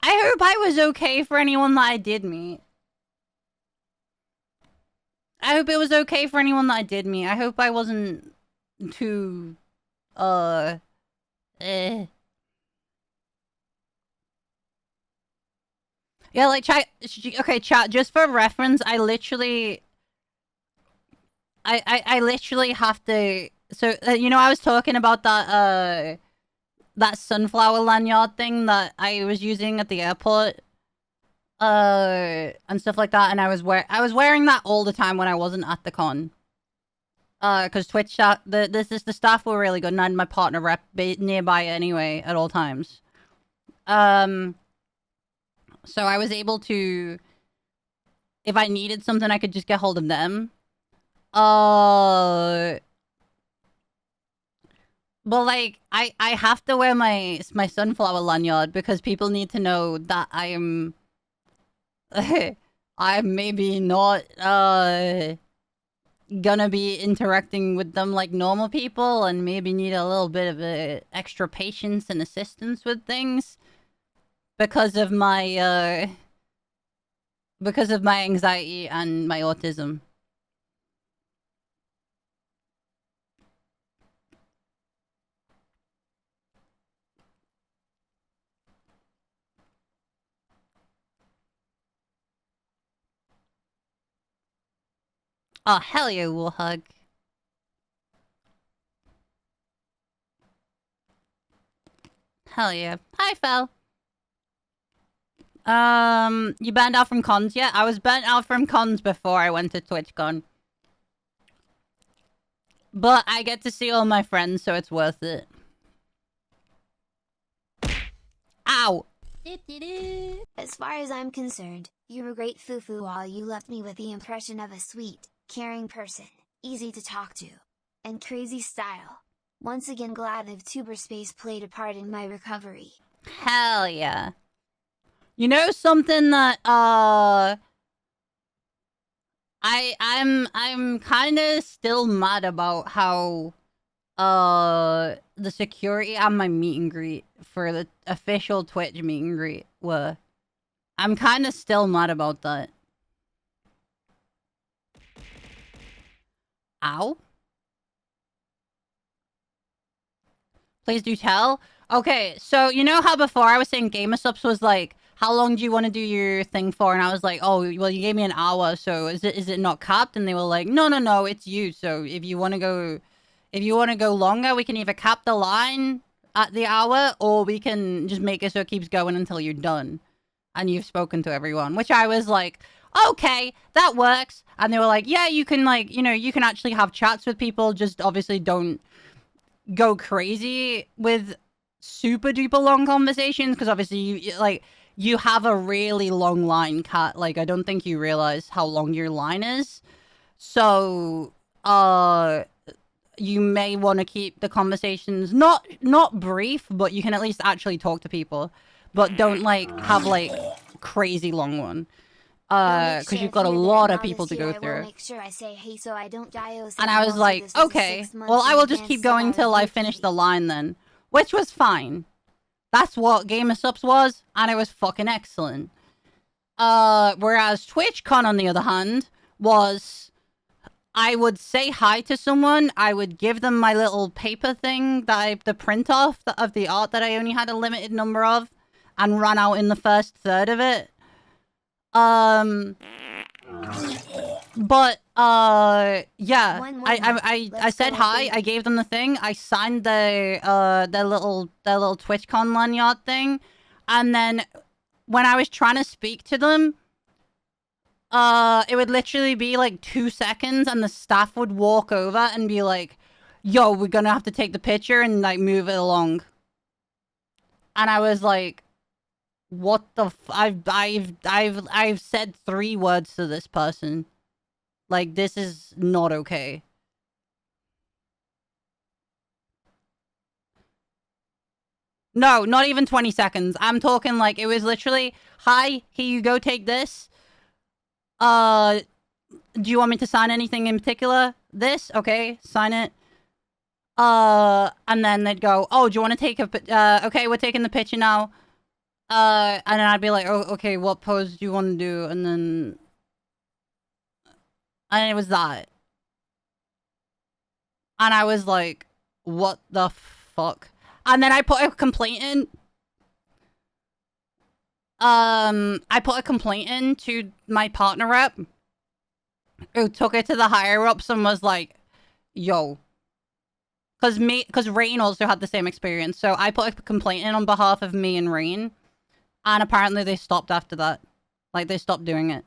I hope I was okay for anyone that I did meet. I hope it was okay for anyone that I did meet. I hope I wasn't too... Yeah, like, chat... Okay, chat, just for reference, I literally... I literally have to... So, you know, I was talking about that, that sunflower lanyard thing that I was using at the airport? And stuff like that, and I was wearing that all the time when I wasn't at the con. Because Twitch staff... the staff were really good, and I had my partner rep nearby anyway, at all times. So I was able to... If I needed something, I could just get hold of them. But like, I have to wear my sunflower lanyard because people need to know that I'm maybe not gonna be interacting with them like normal people, and maybe need a little bit of extra patience and assistance with things because of my anxiety and my autism. Oh, hell yeah, we'll hug. Hell yeah. Hi, Fel. You banned out from cons yet? I was burnt out from cons before I went to TwitchCon. But I get to see all my friends, so it's worth it. Ow! As far as I'm concerned, you were great fufu while you left me with the impression of a sweet, caring person, easy to talk to, and crazy style. Once again glad vtuber space played a part in my recovery. Hell yeah. You know something that, I'm kinda still mad about how, the security at my meet and greet for the official Twitch meet and greet were. I'm kinda still mad about that. Ow. Please do tell. Okay, so you know how before I was saying GamerSups was like, how long do you want to do your thing for? And I was like, oh, well, you gave me an hour, so is it not capped? And they were like, no, it's you. So if you want to go if you want to go longer, we can either cap the line at the hour, or we can just make it so it keeps going until you're done and you've spoken to everyone. Which I was like, okay, that works. And they were like, yeah, you can, like, you know, you can actually have chats with people, just obviously don't go crazy with super duper long conversations, because obviously you have a really long line, Kat. Like, I don't think you realize how long your line is. So, you may want to keep the conversations not brief, but you can at least actually talk to people. But don't, like, have, like, crazy long one. Because you've got a lot of people to go through. Make sure I say hey so I don't die. And I was like, okay, well, I will just keep going till I finish the line then. Which was fine. That's what Game of Subs was, and it was fucking excellent. Whereas TwitchCon, on the other hand, was... I would say hi to someone, I would give them my little paper thing that I have to print off of the art that I only had a limited number of, and ran out in the first third of it. But yeah, I said hi, I gave them the thing, I signed their little TwitchCon lanyard thing, and then when I was trying to speak to them, it would literally be like 2 seconds, and the staff would walk over and be like, yo, we're gonna have to take the picture and like move it along. And I was like, what the I've said 3 words to this person. Like, this is not okay. No, not even 20 seconds. I'm talking like, it was literally, hi, here you go, take this. Do you want me to sign anything in particular? This? Okay, sign it. And then they'd go, oh, do you want to take a, okay, we're taking the picture now. And then I'd be like, oh, okay, what pose do you want to do? And it was that. And I was like, what the fuck? And then I put a complaint in. I put a complaint in to my partner rep, who took it to the higher ups and was like, yo. Cause Rain also had the same experience. So I put a complaint in on behalf of me and Rain. And apparently they stopped after that. Like, they stopped doing it.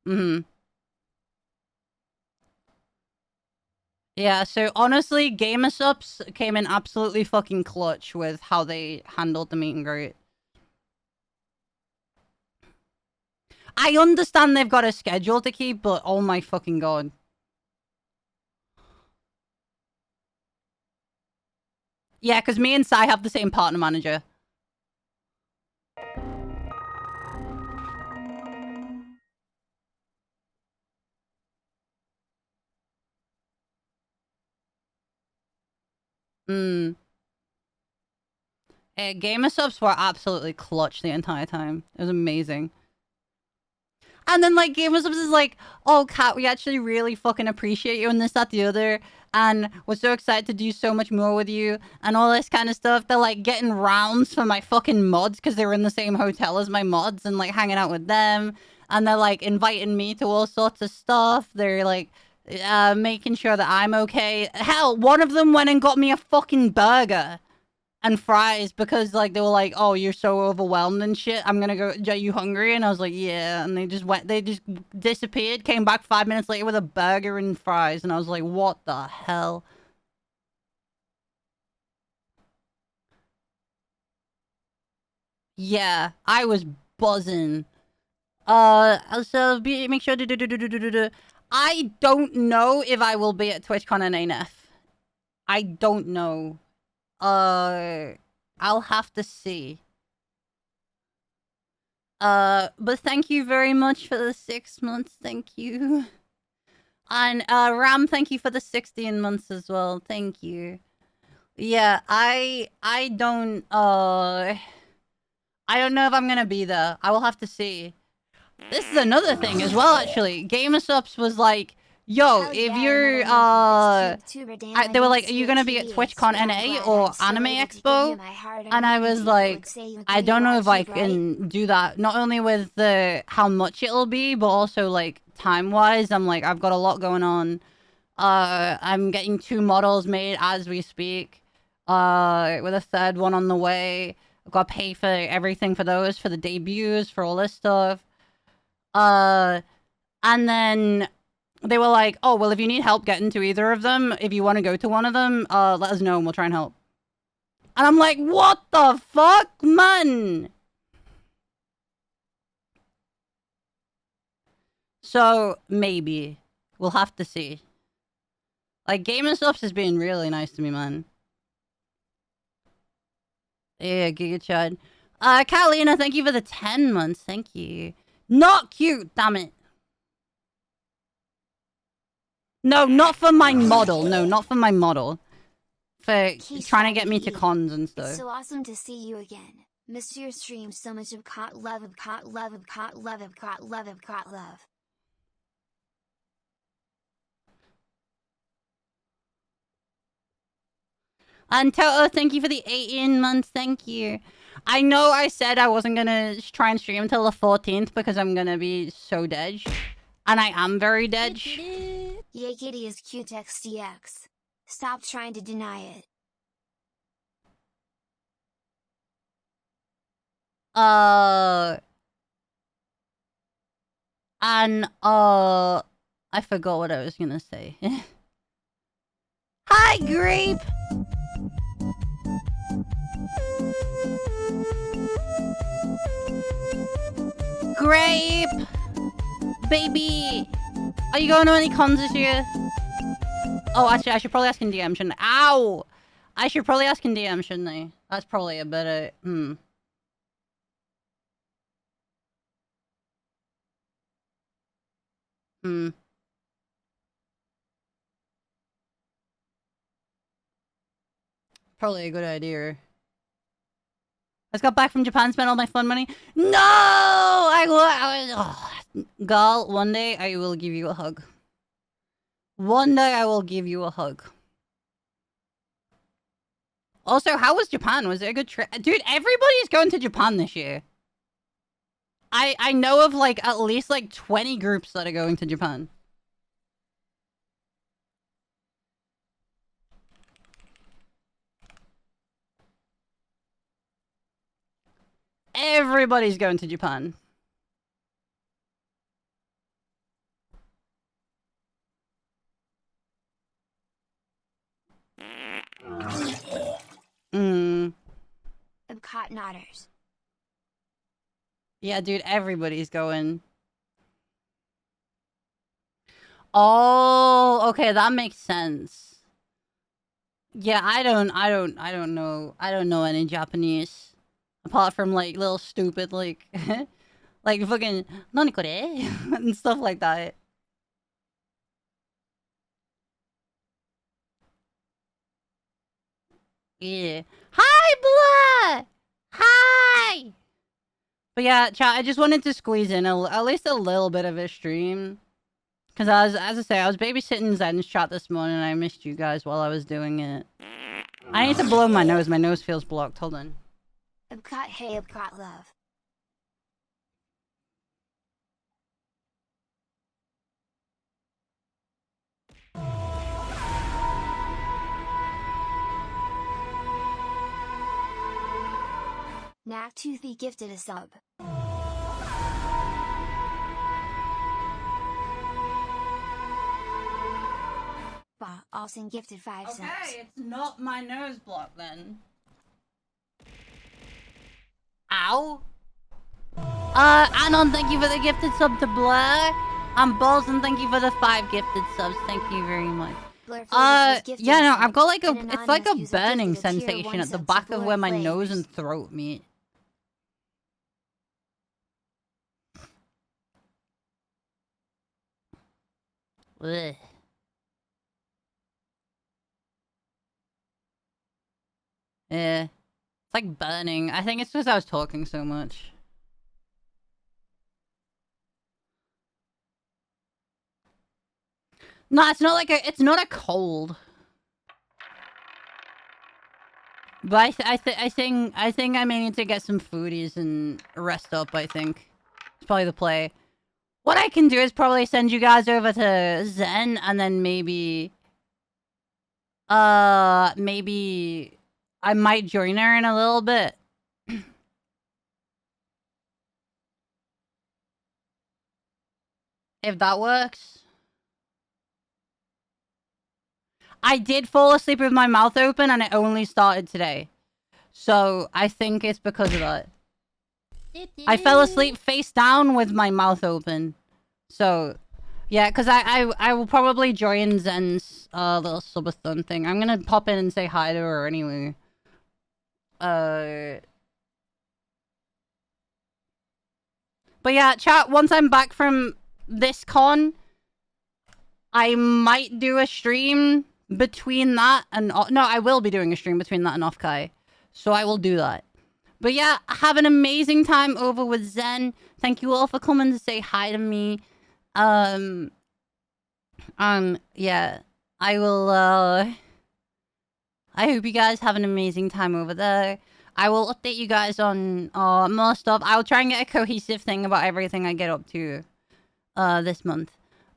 Mm-hmm. Yeah, so honestly, Game of Subs came in absolutely fucking clutch with how they handled the meet and greet. I understand they've got a schedule to keep, but oh my fucking god. Yeah, because me and Sai have the same partner manager. Game of Subs were absolutely clutch the entire time. It was amazing. And then, like, Game of Subs is like, oh, Kat, we actually really fucking appreciate you and this, that, the other. And we're so excited to do so much more with you. And all this kind of stuff. They're, like, getting rounds for my fucking mods because they're in the same hotel as my mods and, like, hanging out with them. And they're, like, inviting me to all sorts of stuff. They're, like, making sure that I'm okay. Hell, one of them went and got me a fucking burger and fries because, like, they were like, oh, you're so overwhelmed and shit, I'm gonna go, are you hungry? And I was like, yeah. And they just disappeared, came back 5 minutes later with a burger and fries, and I was like, what the hell? Yeah, I was buzzing. So make sure to I don't know if I will be at TwitchCon and ANF. I don't know. I'll have to see. But thank you very much for the 6 months. Thank you. And, Ram, thank you for the 16 months as well. Thank you. Yeah, I don't know if I'm gonna be there. I will have to see. This is another thing as well, actually. Game of Subs was like, Yo, Hell if yeah, you're, another month with this tuber damn, they were I like, need are to you see gonna a be at kitty TwitchCon but I'm NA glad or I'm still Anime able to give you Expo? my hard-earned And I money, was people like, would say you I kitty don't know if I watch it, right? can do that. Not only with the how much it'll be, but also like time-wise. I'm like, I've got a lot going on. I'm getting 2 models made as we speak. With a 3rd one on the way. I've got to pay for everything for those, for the debuts, for all this stuff. And then they were like, oh, well, if you need help getting to either of them, if you want to go to one of them, let us know and we'll try and help. And I'm like, what the fuck, man? So, maybe. We'll have to see. Like, Game & Stuffs is being really nice to me, man. Yeah, Giga Chad. Catalina, thank you for the 10 months. Thank you. Not cute, damn it. No, not for my model. No, not for my model. For trying to get me to cons and stuff. It's so awesome to see you again. Missed your stream so much. Obkat love, Obkat love, Obkat love, Obkat love, Obkat love. And Toto, thank you for the 18 months. Thank you. I know I said I wasn't gonna try and stream until the 14th because I'm gonna be so dead. And I am very dead. Yeah, kitty is cute XDX. Stop trying to deny it. And, I forgot what I was gonna say. Hi, Grape! Grape! Baby! Are you going to any cons this year? Oh, actually, I should probably ask in DM, shouldn't I? Ow! I should probably ask in DM, shouldn't I? That's probably a better... Probably a good idea. I just got back from Japan, spent all my fun money. No! Gal, one day I will give you a hug. One day I will give you a hug. Also, how was Japan? Was it a good trip? Dude, everybody's going to Japan this year. I know of like at least like 20 groups that are going to Japan. Everybody's going to Japan. Obkat nodders. Yeah, dude, everybody's going. Oh, okay, that makes sense. Yeah, I don't know any Japanese. Apart from like little stupid like like fucking "Nani kore?" and stuff like that. Yeah. Hi, Blah! Hi! But yeah, chat, I just wanted to squeeze in at least a little bit of a stream. Because as I say, I was babysitting Zen's chat this morning and I missed you guys while I was doing it. I need to blow my nose. My nose feels blocked. Hold on. Obkat, hey, Obkat love. Toothy gifted a sub. Bah, Alson gifted 5 subs. Okay, it's not my nose block then. Ow. Anon, thank you for the gifted sub to Blur. And Balls, thank you for the 5 gifted subs. Thank you very much. Yeah, no, I've got like a, it's like a burning sensation at the back of where my nose and throat meet. Ugh. Yeah. It's like burning. I think it's because I was talking so much. No, it's not like it's not a cold. But I think I may need to get some foodies and rest up, I think. It's probably the play. What I can do is probably send you guys over to Zen and then maybe maybe I might join her in a little bit. If that works. I did fall asleep with my mouth open and it only started today. So I think it's because of that. I fell asleep face down with my mouth open. So yeah, because I will probably join Zen's little subathon thing. I'm gonna pop in and say hi to her anyway. But yeah, chat, once I'm back from this con, I might do a stream between that and... No, I will be doing a stream between that and Offkai. So I will do that. But yeah, have an amazing time over with Zen. Thank you all for coming to say hi to me. Yeah. I will, I hope you guys have an amazing time over there. I will update you guys on more stuff. I'll try and get a cohesive thing about everything I get up to this month.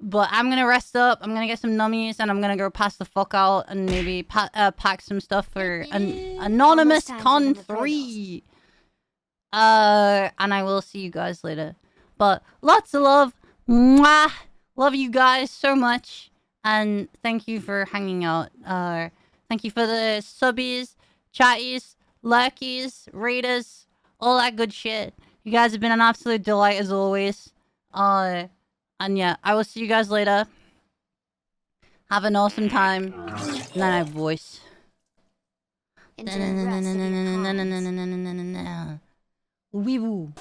But I'm gonna rest up, I'm gonna get some nummies, and I'm gonna go pass the fuck out and maybe pack some stuff for an Anonymous Con 3. And I will see you guys later. But lots of love. Mwah! Love you guys so much. And thank you for hanging out. Thank you for the subbies, chatties, lurkies, raiders, all that good shit. You guys have been an absolute delight as always. And yeah, I will see you guys later. Have an awesome time. And then I have voice. Enjoy the rest of your con. Wee woo.